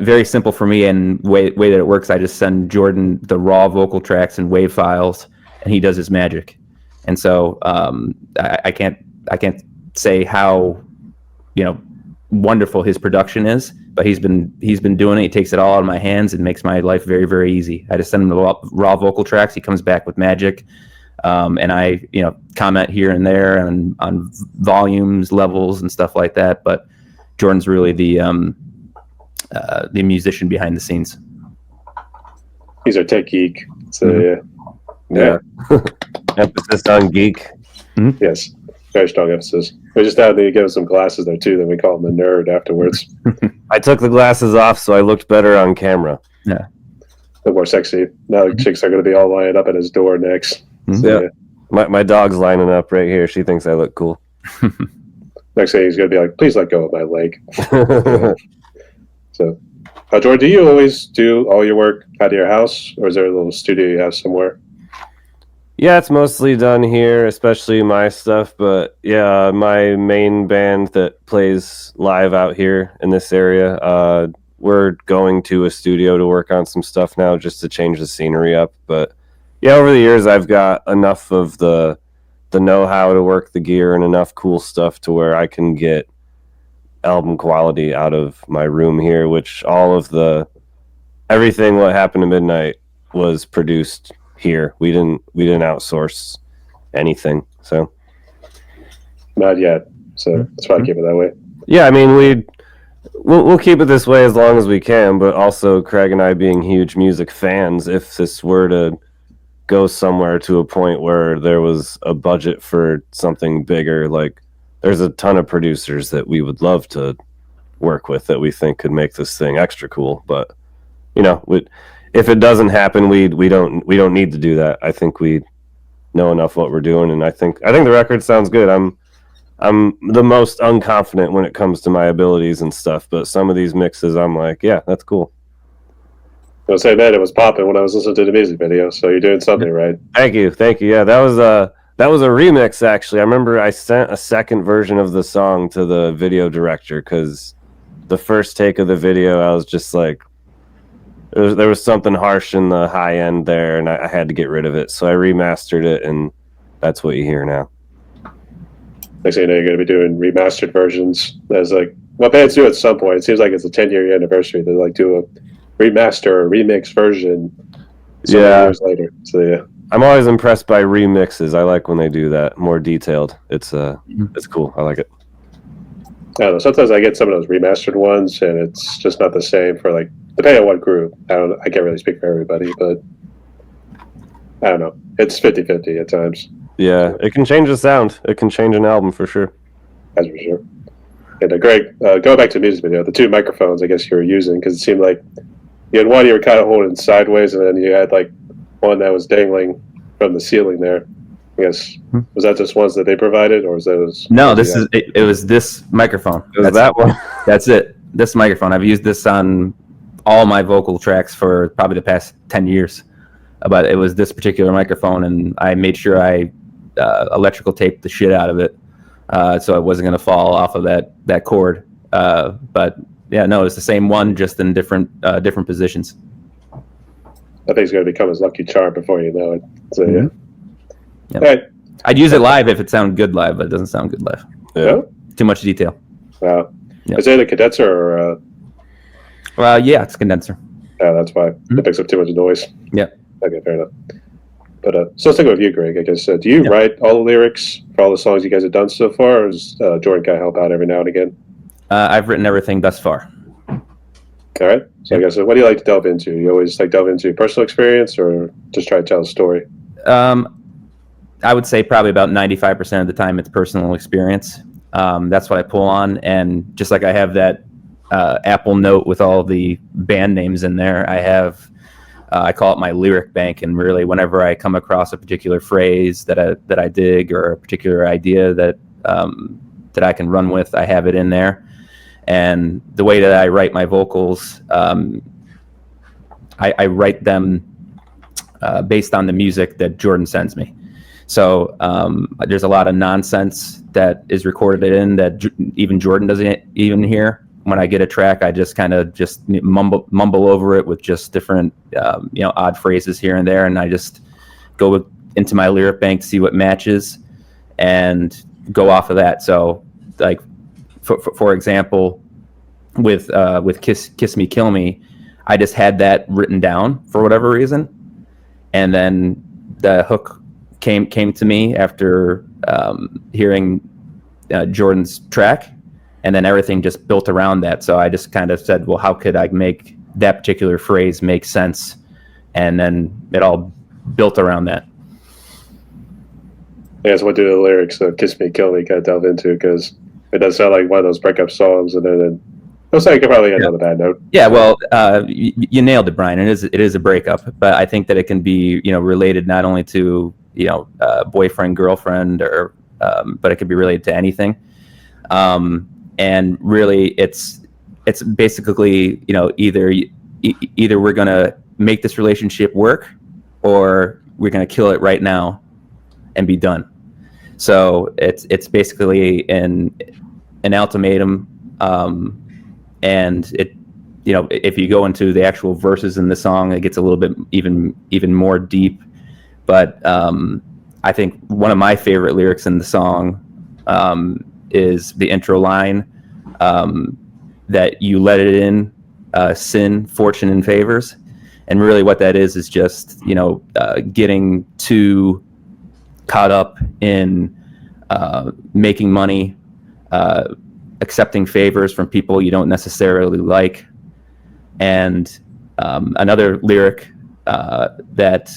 very simple for me. And way that it works, I just send Jordan the raw vocal tracks and wave files, and he does his magic. And so I can't say how wonderful his production is, but he's been doing it. He takes it all out of my hands and makes my life very, very easy. I just send him the raw vocal tracks. He comes back with magic, and I comment here and there on volumes, levels, and stuff like that. But Jordan's really the musician behind the scenes. He's our tech geek. So yeah. Emphasis on geek. Mm-hmm. Yes, very strong emphasis. We just had to give him some glasses there too. Then we call him the nerd afterwards. I took the glasses off so I looked better on camera. Yeah, Look more sexy. Now the chicks are going to be all lined up at his door next. Mm-hmm. So, Yeah. My dog's lining up right here. She thinks I look cool. Next thing he's going to be like, "Please let go of my leg." So, Jordan, do you always do all your work out of your house, or is there a little studio you have somewhere? Yeah, it's mostly done here, especially my stuff. But yeah, my main band that plays live out here in this area, we're going to a studio to work on some stuff now just to change the scenery up. But yeah, over the years, I've got enough of the know-how to work the gear and enough cool stuff to where I can get album quality out of my room here, which everything what happened to Midnight was produced here. We didn't outsource anything, so Not yet. So that's why I keep it that way. yeah, I mean we'll keep it this way as long as we can, but also Craig and I being huge music fans, if this were to go somewhere to a point where there was a budget for something bigger, there's a ton of producers that we would love to work with that we think could make this thing extra cool. But if it doesn't happen, we don't need to do that. I think we know enough what we're doing, and I think the record sounds good. I'm the most unconfident when it comes to my abilities and stuff, but some of these mixes I'm like, yeah, that's cool. I'll say, man, it was popping when I was listening to the music video. So you're doing something right. Thank you. Yeah, that was a remix, actually. I remember I sent a second version of the song to the video director because the first take of the video, I was just like, there was something harsh in the high end there, and I had to get rid of it. So I remastered it, and that's what you hear now. Next thing you know, you're going to be doing remastered versions. That's what bands do at some point. It seems like it's a 10-year anniversary. They do a remaster or remix version so many Yeah. years later. So yeah. I'm always impressed by remixes. I like when they do that, more detailed. It's cool. I like it. I don't know. Sometimes I get some of those remastered ones, and it's just not the same for like depending on what group. I can't really speak for everybody, but I don't know. It's 50-50 at times. Yeah, it can change the sound. It can change an album for sure. That's for sure. And Greg, going back to the music video, the two microphones I guess you were using, because it seemed like you had one you were kind of holding sideways, and then you had like one that was dangling from the ceiling there. I guess was that just ones that they provided, or was those? No, it was this microphone. It was that one. That's it. This microphone. I've used this on all my vocal tracks for probably the past 10 years. But it was this particular microphone, and I made sure I electrical taped the shit out of it, so it wasn't going to fall off of that cord. But yeah, no, it's the same one, just in different positions. I think it's going to become his lucky charm before you know it. So yeah. Yep. All right. I'd use it live if it sounded good live, but it doesn't sound good live. Yeah. No? Too much detail. Wow. Yep. Is it a condenser or? Yeah, it's a condenser. Yeah, that's why it picks up too much noise. Yeah. Okay, fair enough. But so let's think with you, Greg. I guess do you write all the lyrics for all the songs you guys have done so far, or does Jordan kind of help out every now and again? I've written everything thus far. All right. So I guess what do you like to delve into? You always like delve into personal experience, or just try to tell a story? I would say probably about 95% of the time it's personal experience. That's what I pull on, and just like I have that Apple Note with all the band names in there, I have. I call it my lyric bank, and really, whenever I come across a particular phrase that I dig, or a particular idea that I can run with, I have it in there. And the way that I write my vocals, I write them based on the music that Jordan sends me. So there's a lot of nonsense that is recorded in that even Jordan doesn't even hear. When I get a track, I just kind of just mumble over it with just different, odd phrases here and there, and I just go into my lyric bank to see what matches, and go off of that. So, like, for example, with "Kiss Me, Kill Me," I just had that written down for whatever reason, and then the hook came to me after hearing Jordan's track. And then everything just built around that. So I just kind of said, well, how could I make that particular phrase make sense? And then it all built around that. I guess what do the lyrics of "Kiss Me, Kill Me" kind of delve into? Because it does sound like one of those breakup songs, and then it looks like it could probably end on a bad note. Yeah, well, you nailed it, Brian. It is a breakup, but I think that it can be related not only to boyfriend, girlfriend, or but it could be related to anything. And really, it's basically either we're gonna make this relationship work, or we're gonna kill it right now and be done. So it's basically an ultimatum, and if you go into the actual verses in the song, it gets a little bit even more deep. But I think one of my favorite lyrics in the song is the intro line, that you let it in, sin, fortune, and favors. And really what that is just, getting too caught up in making money, accepting favors from people you don't necessarily like. And another lyric that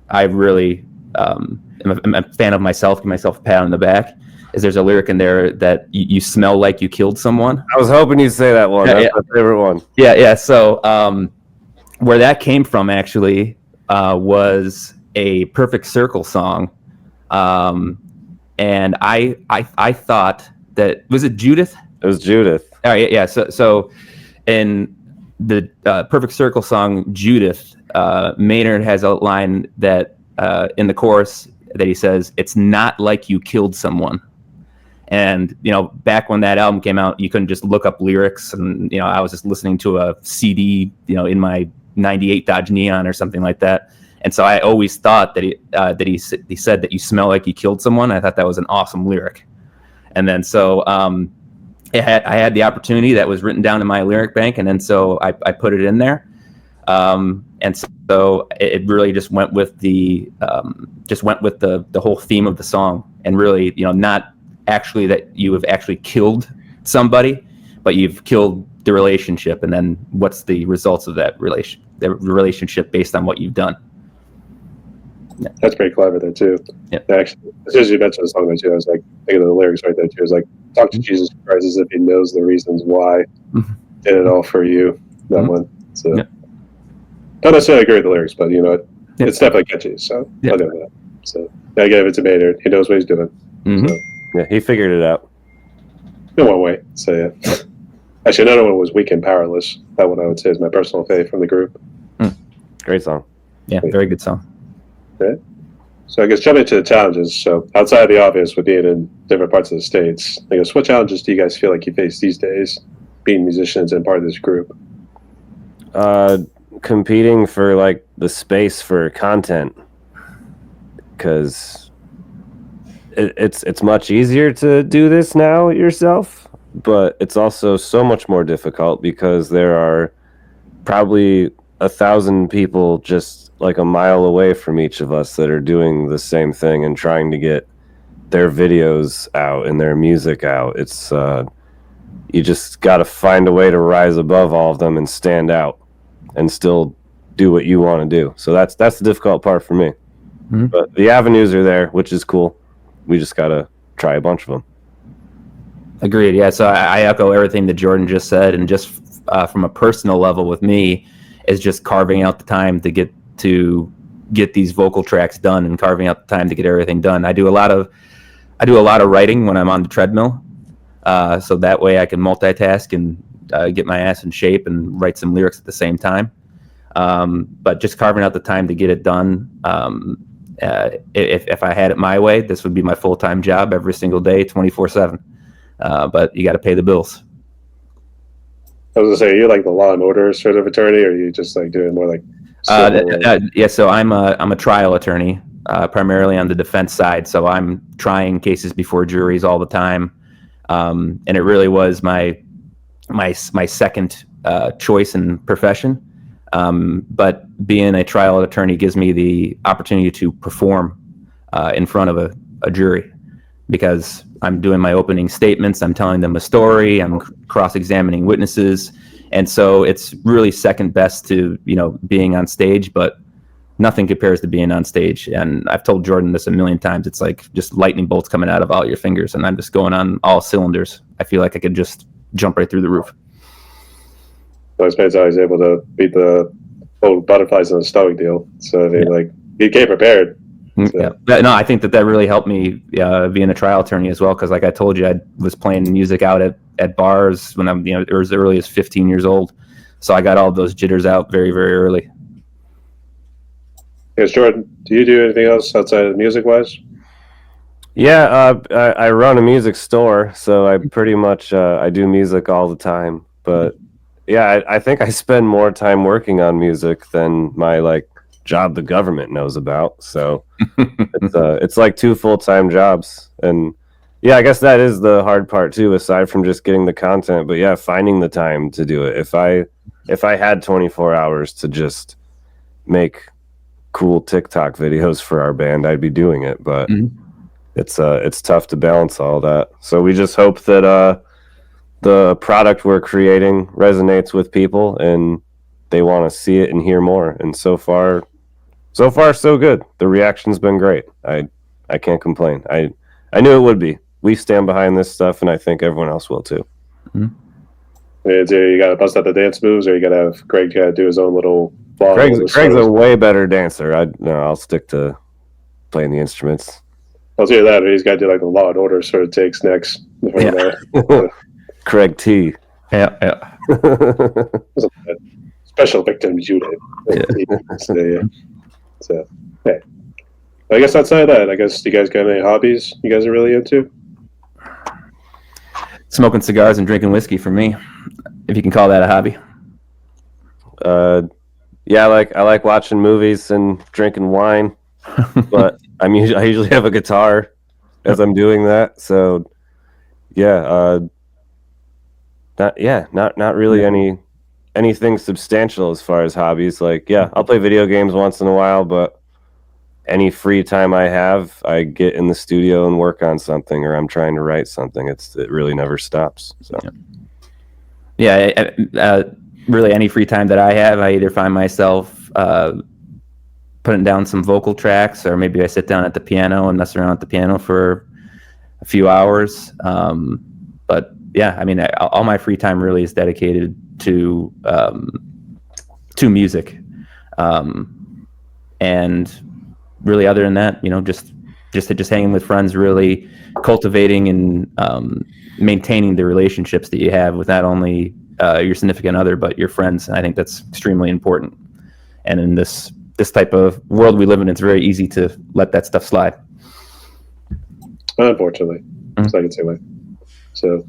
I really am a fan of myself, give myself a pat on the back, is there's a lyric in there that you smell like you killed someone. I was hoping you'd say that one. That's my favorite one. Yeah. So where that came from actually was a Perfect Circle song, and I thought that, was it Judith? It was Judith. Oh yeah. So in the Perfect Circle song Judith, Maynard has a line that in the chorus that he says, "It's not like you killed someone." And, back when that album came out, you couldn't just look up lyrics. And, I was just listening to a CD, in my 98 Dodge Neon or something like that. And so I always thought that he said that you smell like you killed someone. I thought that was an awesome lyric. And then so I had the opportunity that was written down in my lyric bank. And then so I put it in there. And so it really just went with the whole theme of the song, and really, not actually that you have actually killed somebody, but you've killed the relationship, and then what's the results of that relationship based on what you've done. Yeah. That's pretty clever there too. Yeah. Actually, as soon as you mentioned the song there too, I was like thinking of the lyrics right there too. I was like, talk to Jesus Christ as if he knows the reasons why did it all for you. That one. So don't necessarily agree with the lyrics, but it's definitely catchy. So I'll do that. So I gave it to Maynard. He knows what he's doing. So, Yeah, he figured it out. in one way. So yeah. Actually, another one was Weak and Powerless. That one I would say is my personal fave from the group. Great song. Yeah, very good song. Okay. So I guess jumping to the challenges. So outside of the obvious with being in different parts of the States, I guess what challenges do you guys feel like you face these days being musicians and part of this group? Competing for like the space for content, because it's much easier to do this now yourself, but it's also so much more difficult because there are probably 1,000 people just like a mile away from each of us that are doing the same thing and trying to get their videos out and their music out. It's you just got to find a way to rise above all of them and stand out and still do what you want to do. So that's the difficult part for me. But the avenues are there, which is cool. We just got to try a bunch of them. Agreed. Yeah. So I echo everything that Jordan just said, and just from a personal level with me is just carving out the time to get these vocal tracks done, and carving out the time to get everything done. I do a lot of writing when I'm on the treadmill. So that way I can multitask and get my ass in shape and write some lyrics at the same time. But just carving out the time to get it done. If I had it my way, this would be my full-time job every single day, 24/7. But you got to pay the bills. I was gonna say, are you like the Law and Order sort of attorney, or are you just like doing more like? Yeah, so I'm a trial attorney, primarily on the defense side. So I'm trying cases before juries all the time, and it really was my second choice and profession. But being a trial attorney gives me the opportunity to perform in front of a jury, because I'm doing my opening statements, I'm telling them a story, I'm cross-examining witnesses, and so it's really second best to being on stage, but nothing compares to being on stage. And I've told Jordan this a million times. It's like just lightning bolts coming out of all your fingers, and I'm just going on all cylinders. I feel like I could just jump right through the roof. I was always able to beat the whole butterflies in the stomach deal. So you came prepared. So. Yeah. No, I think that really helped me being a trial attorney as well, because like I told you, I was playing music out at bars when I'm as early as 15 years old. So I got all those jitters out very, very early. Yes, Jordan, do you do anything else outside of music-wise? Yeah, I run a music store, so I pretty much I do music all the time. But yeah, I think I spend more time working on music than my job the government knows about. So it's like 2 full-time jobs. And yeah, I guess that is the hard part too, aside from just getting the content. But yeah, finding the time to do it. If I had 24 hours to just make cool TikTok videos for our band, I'd be doing it. But it's tough to balance all that. So we just hope that the product we're creating resonates with people and they want to see it and hear more. And so far so good. The reaction's been great. I can't complain. I knew it would be. We stand behind this stuff, and I think everyone else will too. You got to bust out the dance moves, or you got to have Greg do his own little. Greg's a way better dancer. I'll stick to playing the instruments. I'll hear that. He's got to do like the Law and Order sort of takes next. Craig T. Yeah. Special victims unit. So, hey. I guess outside of that, you guys got any hobbies you guys are really into? Smoking cigars and drinking whiskey for me, if you can call that a hobby. Yeah, I like watching movies and drinking wine, but I usually have a guitar as I'm doing that. So yeah, not really any anything substantial as far as hobbies. Like, yeah, I'll play video games once in a while, but any free time I have, I get in the studio and work on something, or I'm trying to write something. It really never stops. So really any free time that I have, I either find myself putting down some vocal tracks, or maybe I sit down at the piano and mess around at the piano for a few hours. But yeah, I mean, all my free time really is dedicated to music. And really, other than that, just hanging with friends, really cultivating and maintaining the relationships that you have with not only your significant other, but your friends. And I think that's extremely important. And in this type of world we live in, it's very easy to let that stuff slide. Unfortunately, so I can say that. So,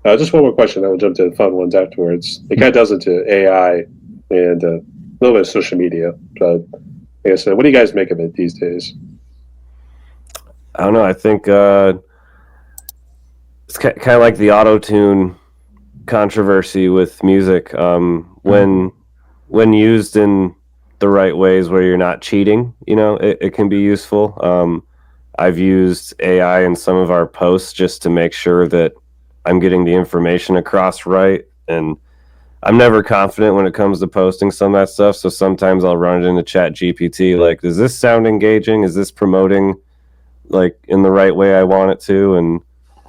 just one more question. I will jump to the fun ones afterwards. It kind of does into AI and a little bit of social media. But I guess, what do you guys make of it these days? I don't know. I think it's kind of like the auto-tune controversy with music. When used in the right ways, where you're not cheating, it can be useful. I've used AI in some of our posts just to make sure that I'm getting the information across right, and I'm never confident when it comes to posting some of that stuff. So sometimes I'll run it into ChatGPT, like, does this sound engaging? Is this promoting like in the right way I want it to? And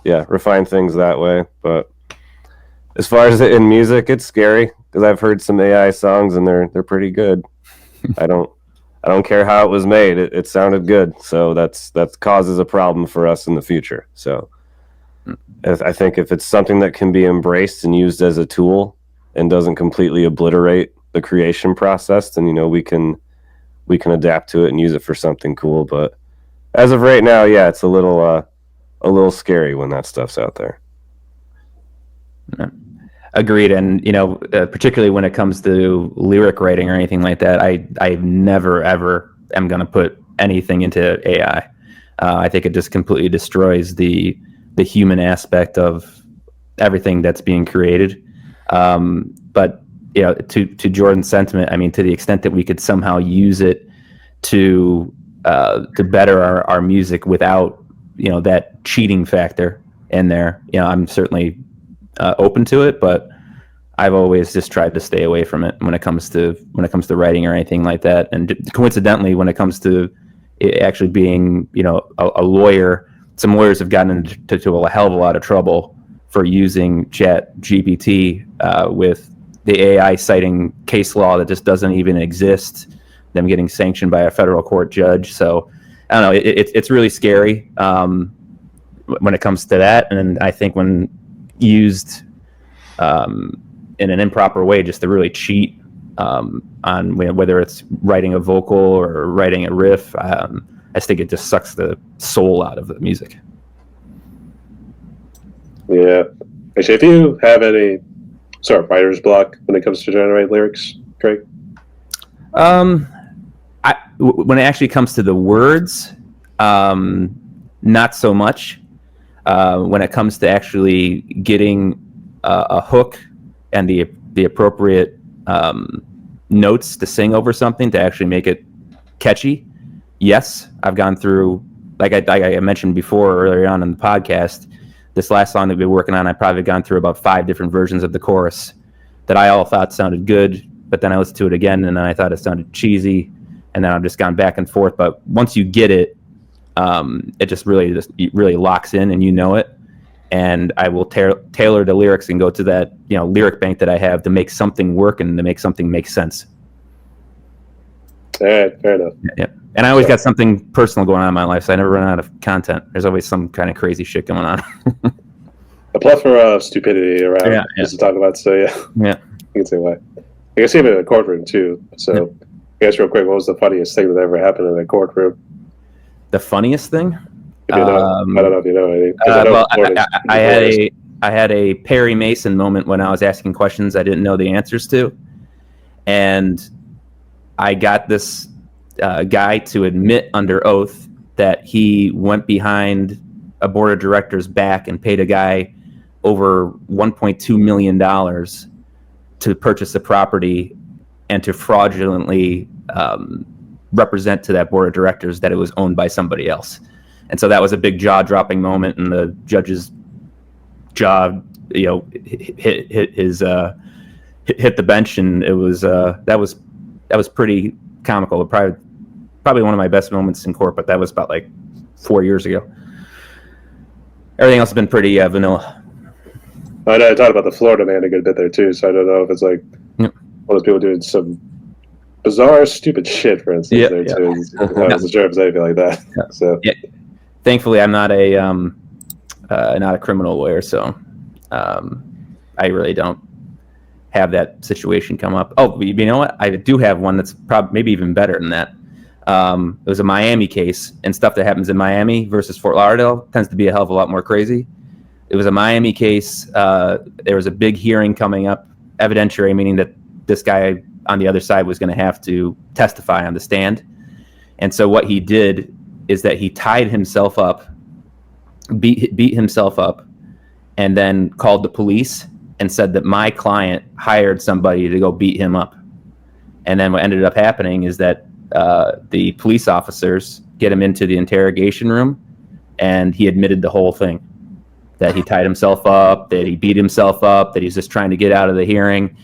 yeah, refine things that way. But as far as in music, it's scary because I've heard some AI songs and they're pretty good. I don't care how it was made. It sounded good. So that causes a problem for us in the future. So I think if it's something that can be embraced and used as a tool and doesn't completely obliterate the creation process, then we can adapt to it and use it for something cool. But as of right now, yeah, it's a little scary when that stuff's out there. Yeah. Agreed. And particularly when it comes to lyric writing or anything like that, I never ever am going to put anything into AI. I think it just completely destroys the human aspect of everything that's being created. But to Jordan's sentiment, I mean, to the extent that we could somehow use it to better our music without that cheating factor in there, I'm certainly open to it, but I've always just tried to stay away from it when it comes to writing or anything like that. And coincidentally, when it comes to it actually being a lawyer, some lawyers have gotten into a hell of a lot of trouble for using ChatGPT with the AI citing case law that just doesn't even exist, them getting sanctioned by a federal court judge. So I don't know, it's really scary when it comes to that. And I think when used in an improper way, just to really cheat on whether it's writing a vocal or writing a riff, I just think it just sucks the soul out of the music. Yeah. Actually, if you have any sort of writer's block when it comes to generate lyrics, Craig? When it actually comes to the words, not so much. When it comes to actually getting a hook and the appropriate notes to sing over something to actually make it catchy, yes, I've gone through, like I mentioned before earlier on in the podcast, this last song that we've been working on, I've probably gone through about 5 different versions of the chorus that I all thought sounded good, but then I listened to it again and then I thought it sounded cheesy, and then I've just gone back and forth. But once you get it, it just really locks in and it. And I will tailor the lyrics and go to that lyric bank that I have to make something work and to make something make sense. All right, fair enough. Yeah. And I always got something personal going on in my life, so I never run out of content. There's always some kind of crazy shit going on. A plethora of stupidity around just to talk about. So yeah, you can say why. I guess even in a courtroom too. So I guess real quick, what was the funniest thing that ever happened in a courtroom? The funniest thing? If you know, I don't know if you know anything. I had a Perry Mason moment when I was asking questions I didn't know the answers to, and I got this guy to admit under oath that he went behind a board of directors' back and paid a guy over $1.2 million to purchase the property and to fraudulently represent to that board of directors that it was owned by somebody else. And so that was a big jaw-dropping moment, and the judge's jaw, hit the bench, and it was that was pretty comical. Probably one of my best moments in court, but that was about like 4 years ago. Everything else has been pretty vanilla. I know I talked about the Florida man a good bit there too, so I don't know if it's like one of those people doing some bizarre, stupid shit, for instance. Too. I wasn't sure if it's anything like that. Yeah. So Thankfully, I'm not a criminal lawyer, so I really don't have that situation come up. Oh, you know what? I do have one that's probably maybe even better than that. It was a Miami case, and stuff that happens in Miami versus Fort Lauderdale tends to be a hell of a lot more crazy. It was a Miami case. There was a big hearing coming up, evidentiary, meaning that this guy on the other side was going to have to testify on the stand. And so what he did is that he tied himself up, beat himself up, and then called the police and said that my client hired somebody to go beat him up. And then what ended up happening is that the police officers get him into the interrogation room, and he admitted the whole thing, that he tied himself up, that he beat himself up, that he's just trying to get out of the hearing.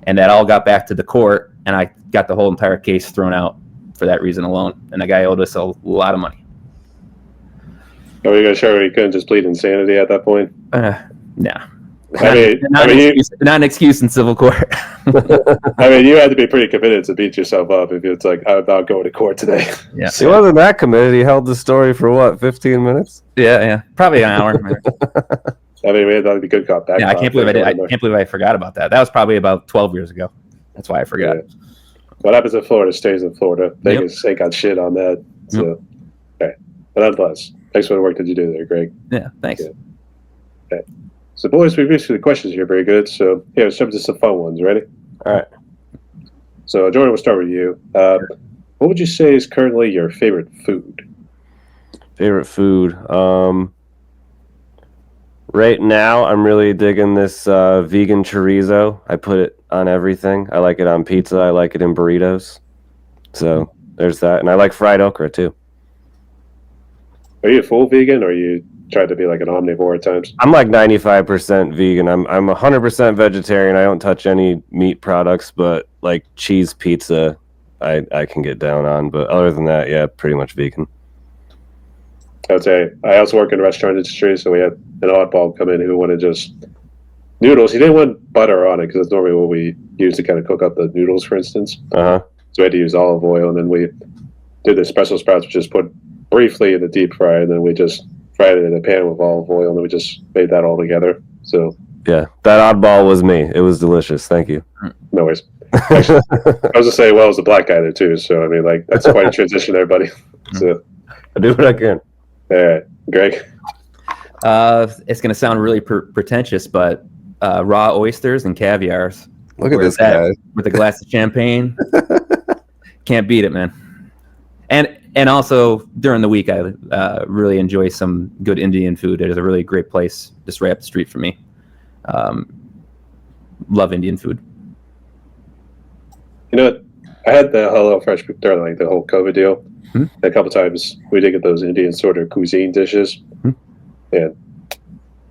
And that all got back to the court, and I got the whole entire case thrown out for that reason alone. And the guy owed us a lot of money. Are you going to show he couldn't just plead insanity at that point? Nah. Not an excuse in civil court. I mean, you had to be pretty committed to beat yourself up if it's like, I'm not going to court today. Yeah. He wasn't that committed. He held the story for what, 15 minutes? Yeah. Probably an hour. I mean, that'd be good cop. Yeah, I can't believe I forgot about that. That was probably about 12 years ago. That's why I forgot. Yeah. What happens in Florida stays in Florida. Vegas ain't got shit on that. So, okay. But nonetheless, thanks for the work that you do there, Greg. Yeah, thanks. Yeah. Okay. So, boys, we've reached the questions here very good. So, here, let's jump to some fun ones. Ready? All right. So, Jordan, we'll start with you. What would you say is currently your favorite food? Favorite food? Right now, I'm really digging this vegan chorizo. I put it on everything. I like it on pizza. I like it in burritos. So there's that. And I like fried okra, too. Are you a full vegan, or you try to be like an omnivore at times? I'm like 95% vegan. I'm 100% vegetarian. I don't touch any meat products, but like cheese pizza, I can get down on. But other than that, yeah, pretty much vegan. I would say I also work in the restaurant industry, so we had an oddball come in who wanted just noodles. He didn't want butter on it because that's normally what we use to kind of cook up the noodles, for instance. Uh-huh. So we had to use olive oil, and then we did the Brussels sprouts, which is put briefly in the deep fry, and then we just fried it in a pan with olive oil, and then we just made that all together. So yeah, that oddball was me. It was delicious. Thank you. No worries. Actually, I was going to say, well, I was a black guy there too, so I mean, like, that's quite a transition there, buddy. So I do what I can. All right, Greg. It's going to sound really pretentious, but raw oysters and caviars. Look at this guy with a glass of champagne. Can't beat it, man. And also during the week, I really enjoy some good Indian food. There's a really great place just right up the street from me. Love Indian food. You know what? I had the HelloFresh during like the whole COVID deal. A couple times we did get those Indian sort of cuisine dishes, and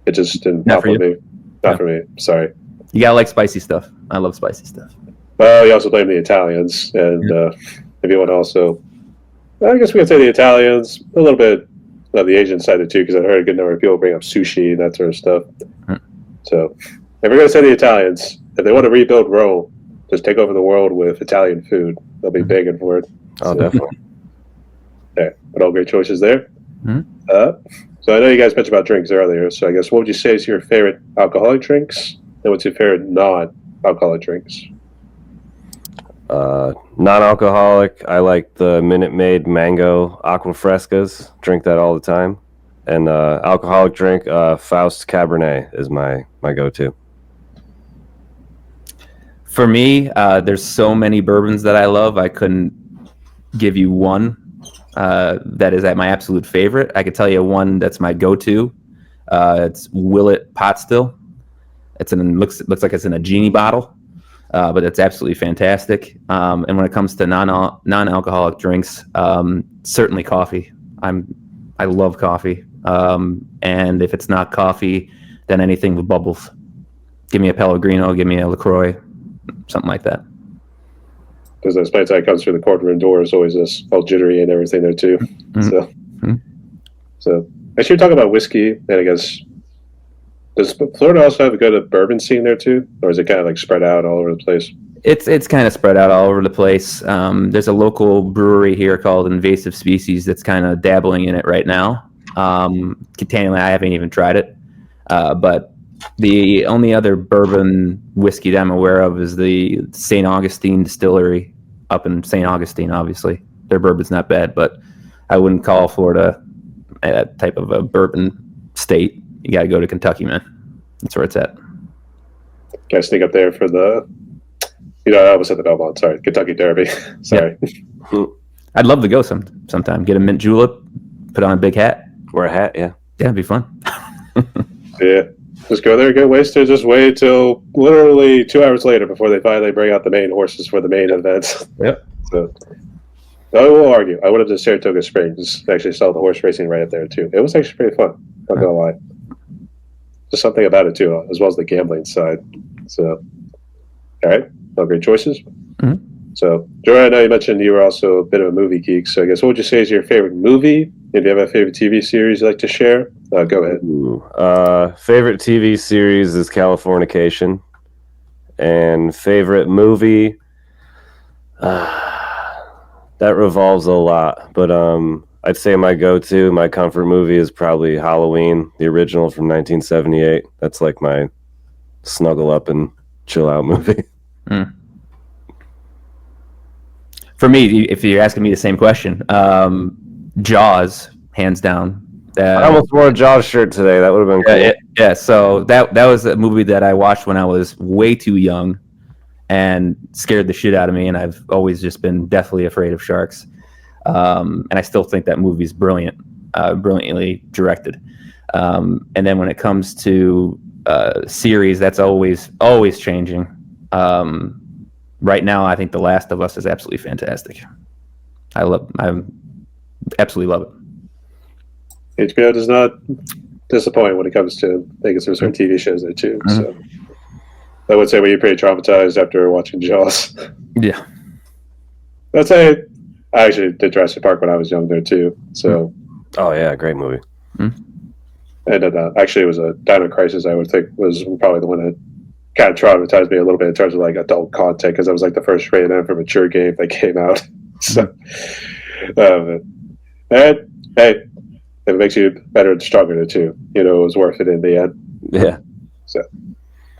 it just didn't pop for me. Not for me. Sorry. You gotta like spicy stuff. I love spicy stuff. Well, you also blame the Italians, and if you want to also, I guess we can say the Italians, a little bit of the Asian side of it too, because I heard a good number of people bring up sushi and that sort of stuff. So if we're going to say the Italians, if they want to rebuild Rome, just take over the world with Italian food. They'll be begging for it. Oh, definitely. Okay, but all great choices there. So I know you guys mentioned about drinks earlier, so I guess what would you say is your favorite alcoholic drinks, and what's your favorite non-alcoholic drinks? Non-alcoholic, I like the Minute Maid Mango Aqua Frescas. Drink that all the time. And alcoholic drink, Faust Cabernet is my go-to. For me, there's so many bourbons that I love. I couldn't give you one that is at my absolute favorite. I could tell you one that's my go-to. It's Willet Pot Still. Looks like it's in a genie bottle. but it's absolutely fantastic. And when it comes to non-alcoholic drinks, certainly coffee. I love coffee. And if it's not coffee, then anything with bubbles. Give me a Pellegrino, give me a LaCroix, something like that. Because those nights that comes through the courtroom door is always this all jittery and everything there too. So actually, talking about whiskey, and I guess does Florida also have a good bourbon scene there too, or is it kind of like spread out all over the place? It's kind of spread out all over the place. There's a local brewery here called Invasive Species that's kind of dabbling in it right now. Continually, I haven't even tried it, but the only other bourbon whiskey that I'm aware of is the St. Augustine Distillery up in St. Augustine. Obviously, their bourbon's not bad, but I wouldn't call Florida that type of a bourbon state. You got to go to Kentucky, man. That's where it's at. Got to sneak up there for the, I almost said the Belmont. Sorry, Kentucky Derby. Sorry. Yeah. I'd love to go sometime. Get a mint julep, put on a big hat. Wear a hat, yeah. Yeah, it'd be fun. Yeah. Just go there, get wasted, just wait till literally 2 hours later before they finally bring out the main horses for the main event. Yep. So I will argue. I went up to Saratoga Springs, actually saw the horse racing right up there too. It was actually pretty fun. Not gonna lie. Just something about it too, as well as the gambling side. So, all right, well, great choices. Mm-hmm. So, Jordan, I know you mentioned you were also a bit of a movie geek. So, I guess what would you say is your favorite movie? If you have a favorite TV series you'd like to share, go ahead. Favorite TV series is Californication, and favorite movie, that revolves a lot. But I'd say my comfort movie is probably Halloween, the original from 1978. That's like my snuggle up and chill out movie. Mm. For me, if you're asking me the same question, Jaws, hands down. I almost wore a Jaws shirt today. That would have been cool. Yeah, so that was a movie that I watched when I was way too young and scared the shit out of me, and I've always just been deathly afraid of sharks. And I still think that movie's brilliant, brilliantly directed. And then when it comes to series, that's always changing. Right now, I think The Last of Us is absolutely fantastic. I absolutely love it. HBO does not disappoint when it comes to making some sort of TV shows there too. Mm-hmm. So I would say you're pretty traumatized after watching Jaws. Yeah. I'd say I actually did Jurassic Park when I was young there too. So. Oh yeah, great movie. Mm-hmm. And actually, it was a Dino Crisis. I would think was probably the one that kind of traumatized me a little bit in terms of like adult content, because that was like the first rated M for mature game that came out. So, and hey, if it makes you better and stronger too, it was worth it in the end. Yeah. So,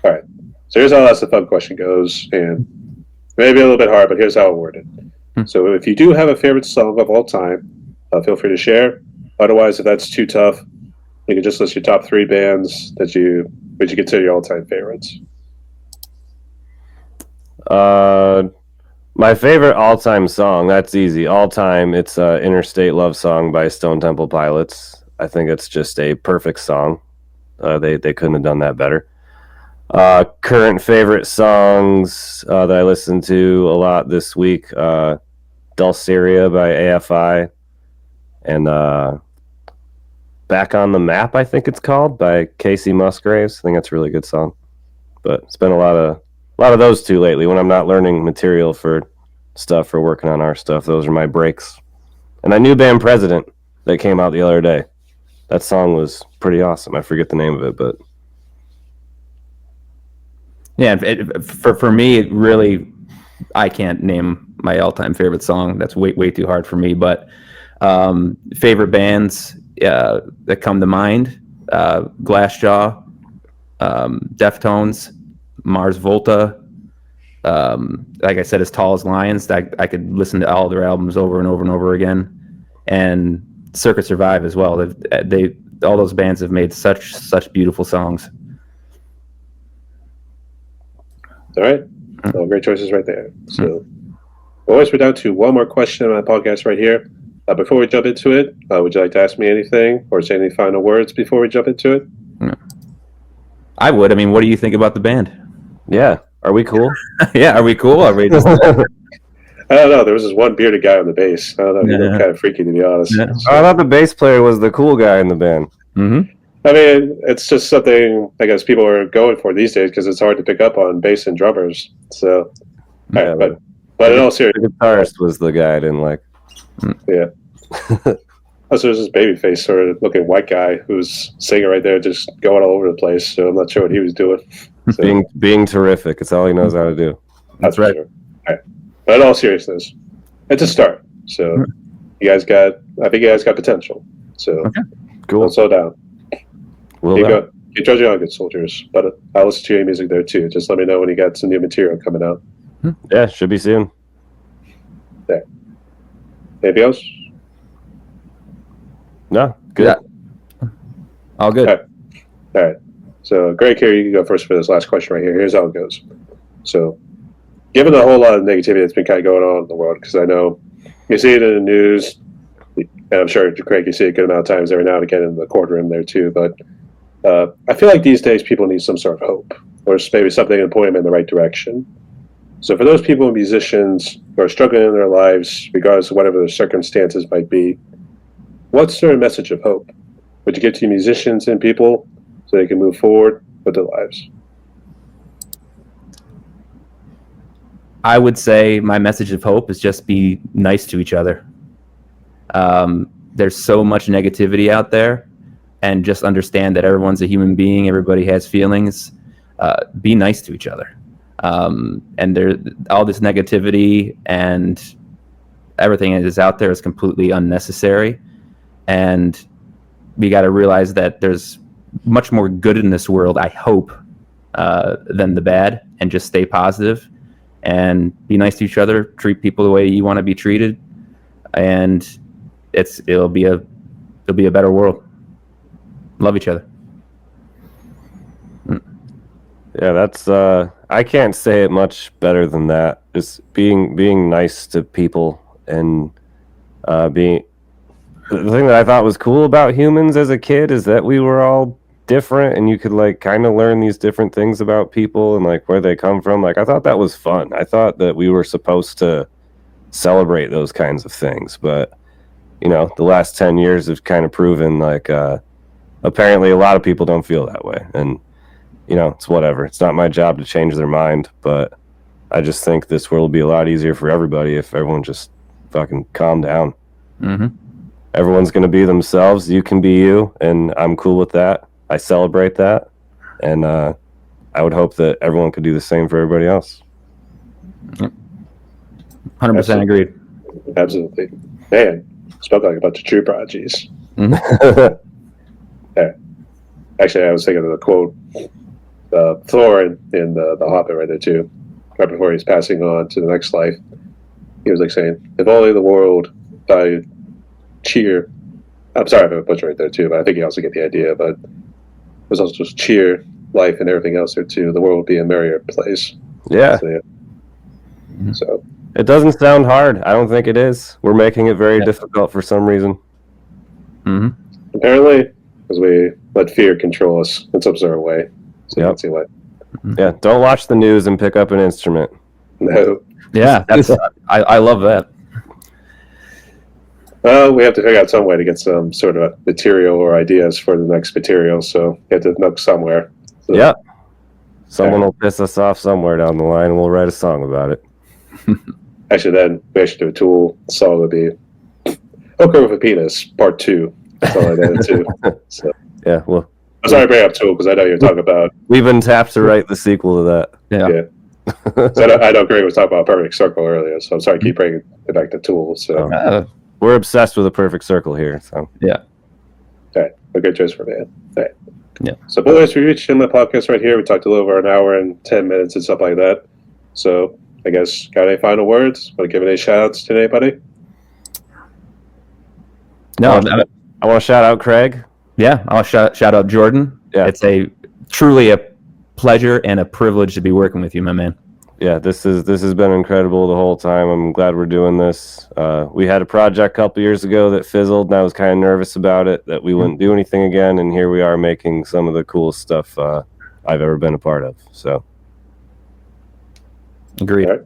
all right. So here's how the fun question goes, and maybe a little bit hard, but here's how I word it. So if you do have a favorite song of all time, feel free to share. Otherwise, if that's too tough, you can just list your top 3 bands that you consider your all-time favorites. My favorite all-time song, that's easy. All-time, it's Interstate Love Song by Stone Temple Pilots. I think it's just a perfect song. They couldn't have done that better. Current favorite songs that I listened to a lot this week, Dulceria by AFI, and Back on the Map, I think it's called, by Casey Musgraves. I think that's a really good song. But it's been a lot of those two lately. When I'm not learning material for stuff or working on our stuff, those are my breaks. And I knew Band President that came out the other day. That song was pretty awesome. I forget the name of it, but yeah, for me, it really, I can't name my all-time favorite song. That's way too hard for me. But favorite bands that come to mind: Glassjaw, Deftones, Mars Volta. Like I said, As Tall as Lions. I could listen to all their albums over and over and over again, and Circuit Survive as well. They all those bands have made such beautiful songs. All right, well, great choices right there. So, boys, we're down to one more question on my podcast right here. Before we jump into it, would you like to ask me anything or say any final words before we jump into it? I would. I mean, what do you think about the band? Yeah, Are we cool? Yeah, are we cool? Are we just? I don't know. There was this one bearded guy on the bass. I don't know. He looked Yeah. kind of freaky, to be honest. Yeah. So, I thought the bass player was the cool guy in the band. Mm-hmm. I mean, it's just something I guess people are going for these days because it's hard to pick up on bass and drummers. So, Yeah, all right, but in all the seriousness, guitarist was the guy I didn't like. also there's this babyface sort of looking white guy who's singing right there, just going all over the place. So I'm not sure what he was doing. So, Being terrific. It's all he knows how to do. That's for right. Sure. All right. But in all seriousness, it's a start. So I think you guys got potential. So Cool. don't slow down. Will Keep do. going. Keep trudging on, good soldiers. But I'll listen to your music there too. Just let me know when you got some new material coming out. Yeah, should be soon. Anything else? No, good. Yeah. All good. Okay. All right. So, Greg, here you can go first for this last question right here. Here's how it goes. So, given the whole lot of negativity that's been kind of going on in the world, because I know you see it in the news, and I'm sure, Craig, you see it a good amount of times every now and again in the courtroom there too. But I feel like these days people need some sort of hope, or maybe something to point them in the right direction. So, for those people and musicians who are struggling in their lives, regardless of whatever their circumstances might be, what's their message of hope would you give to musicians and people so they can move forward with their lives? I would say my message of hope is just be nice to each other. There's so much negativity out there, and just understand that everyone's a human being. Everybody has feelings. Be nice to each other. And there, all this negativity and everything that is out there is completely unnecessary. And we got to realize that there's much more good in this world, I hope, than the bad, and just stay positive and be nice to each other, treat people the way you want to be treated. And it'll be a better world. Love each other. Yeah, that's I can't say it much better than that. Just being nice to people and being the thing that I thought was cool about humans as a kid is that we were all different, and you could like kind of learn these different things about people and like where they come from. Like I thought that was fun. I thought that we were supposed to celebrate those kinds of things, but you know, the last 10 years have kind of proven like apparently a lot of people don't feel that way, and you know, it's whatever. It's not my job to change their mind, but I just think this world will be a lot easier for everybody if everyone just fucking calm down. Mm-hmm. Everyone's going to be themselves. You can be you, and I'm cool with that. I celebrate that, and I would hope that everyone could do the same for everybody else. 100% agreed. Absolutely. Man, spoke like a bunch of true prodigies. Actually, I was thinking of the quote, Thor in the Hobbit right there too, right before he's passing on to the next life. He was like saying, if only the world died cheer. I'm sorry if I butchered right there too, but I think you also get the idea. But it was also just cheer, life, and everything else there too. The world would be a merrier place. Yeah. So, so It doesn't sound hard. I don't think it is. We're making it very difficult for some reason. Mm-hmm. apparently, because we let fear control us in some sort of way. So you Yep. can see why. Yeah, don't watch the news and pick up an instrument. No. Yeah, that's I love that. Well, we have to figure out some way to get some sort of material or ideas for the next material. So we have to look somewhere. So, Yeah. Someone will piss us off somewhere down the line, and we'll write a song about it. Actually, then we actually do a Tool song would be "Hooker with a Penis" Part 2. Something like that too. So Yeah, well, I'm sorry to bring up Tool because I know you're talking about. we've been tapped to write the sequel to that. Yeah. So I know Greg was talking about Perfect Circle earlier, so I'm sorry to keep bringing it back to Tool. So We're obsessed with a perfect circle here. So okay, a good choice for me. All right. Yeah. So, boys, we reached in the podcast right here. We talked a little over an hour and 10 minutes and stuff like that. So, I guess, got any final words? Want to give any shout outs to anybody? No, I want to shout out Craig. yeah, I'll shout out Jordan. Yeah. It's truly a pleasure and a privilege to be working with you, my man. Yeah, this has been incredible the whole time. I'm glad we're doing this. We had a project a couple years ago that fizzled, and I was kind of nervous about it, that we wouldn't do anything again, and here we are making some of the coolest stuff I've ever been a part of. So Agreed. All right.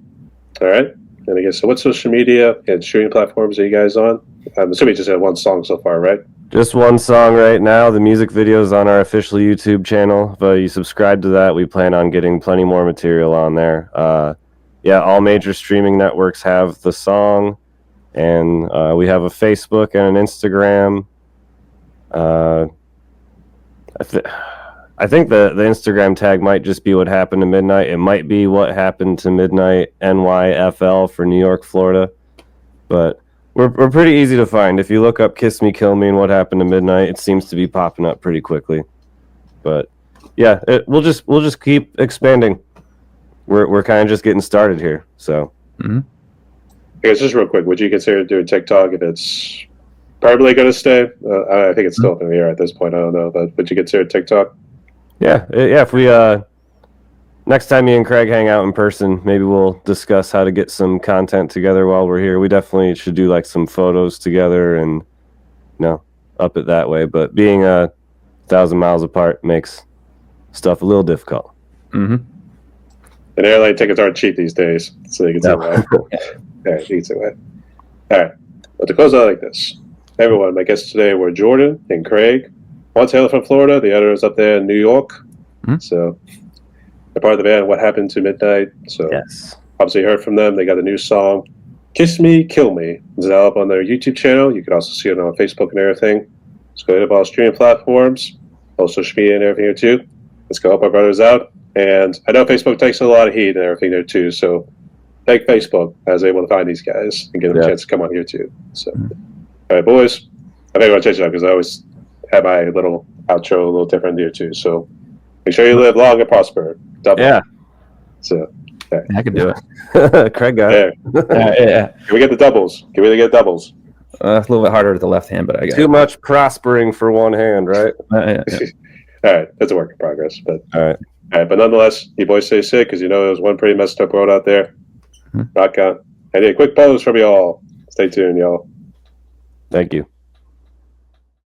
All right. And I guess, so what social media and streaming platforms are you guys on? I'm assuming you just had one song so far, right? Just one song right now. The music video is on our official YouTube channel. If you subscribe to that, we plan on getting plenty more material on there. Yeah, all major streaming networks have the song, and we have a Facebook and an Instagram. I think the Instagram tag might just be What Happened to Midnight. It might be What Happened to Midnight NYFL for New York, Florida. But we're pretty easy to find. If you look up Kiss Me, Kill Me and What Happened to Midnight, it seems to be popping up pretty quickly. But yeah, we'll just keep expanding. We're kind of just getting started here. So I guess just real quick, would you consider doing TikTok if it's probably going to stay? I think it's still up in the air at this point. I don't know, but would you consider TikTok? yeah. If we next time me and Craig hang out in person, maybe we'll discuss how to get some content together while we're here. We definitely should do like some photos together and up it that way. But being 1,000 miles apart makes stuff a little difficult. Mm-hmm. And airline tickets aren't cheap these days, so you can say why. Yeah, you can say why. All right. But to close out like this, everyone, my guests today were Jordan and Craig. One's hailing from Florida, the other is up there in New York. So they're part of the band What Happened to Midnight. So Yes. obviously you heard from them. They got a new song, Kiss Me, Kill Me. It's now up on their YouTube channel. You can also see it on Facebook and everything. Let's go ahead to all streaming platforms, all social media and everything here too. Let's go help our brothers out. And I know Facebook takes a lot of heat and everything there too. So thank Facebook I was able to find these guys and give them a chance to come on here too. So, all right, boys. I think I'm going to change it up because I always have my little outro a little different here too. So make sure you live long and prosper. Double. Yeah. So I can do it. Craig got it. there. Yeah. Can we get the doubles? Can we get doubles? A little bit harder with the left hand, but I got Too much prospering for one hand, right? it. All right, that's a work in progress. But All right. but nonetheless, you boys stay sick because you know there's one pretty messed up world out there. Rock on. I need a quick pose from y'all. Stay tuned, y'all. Thank you.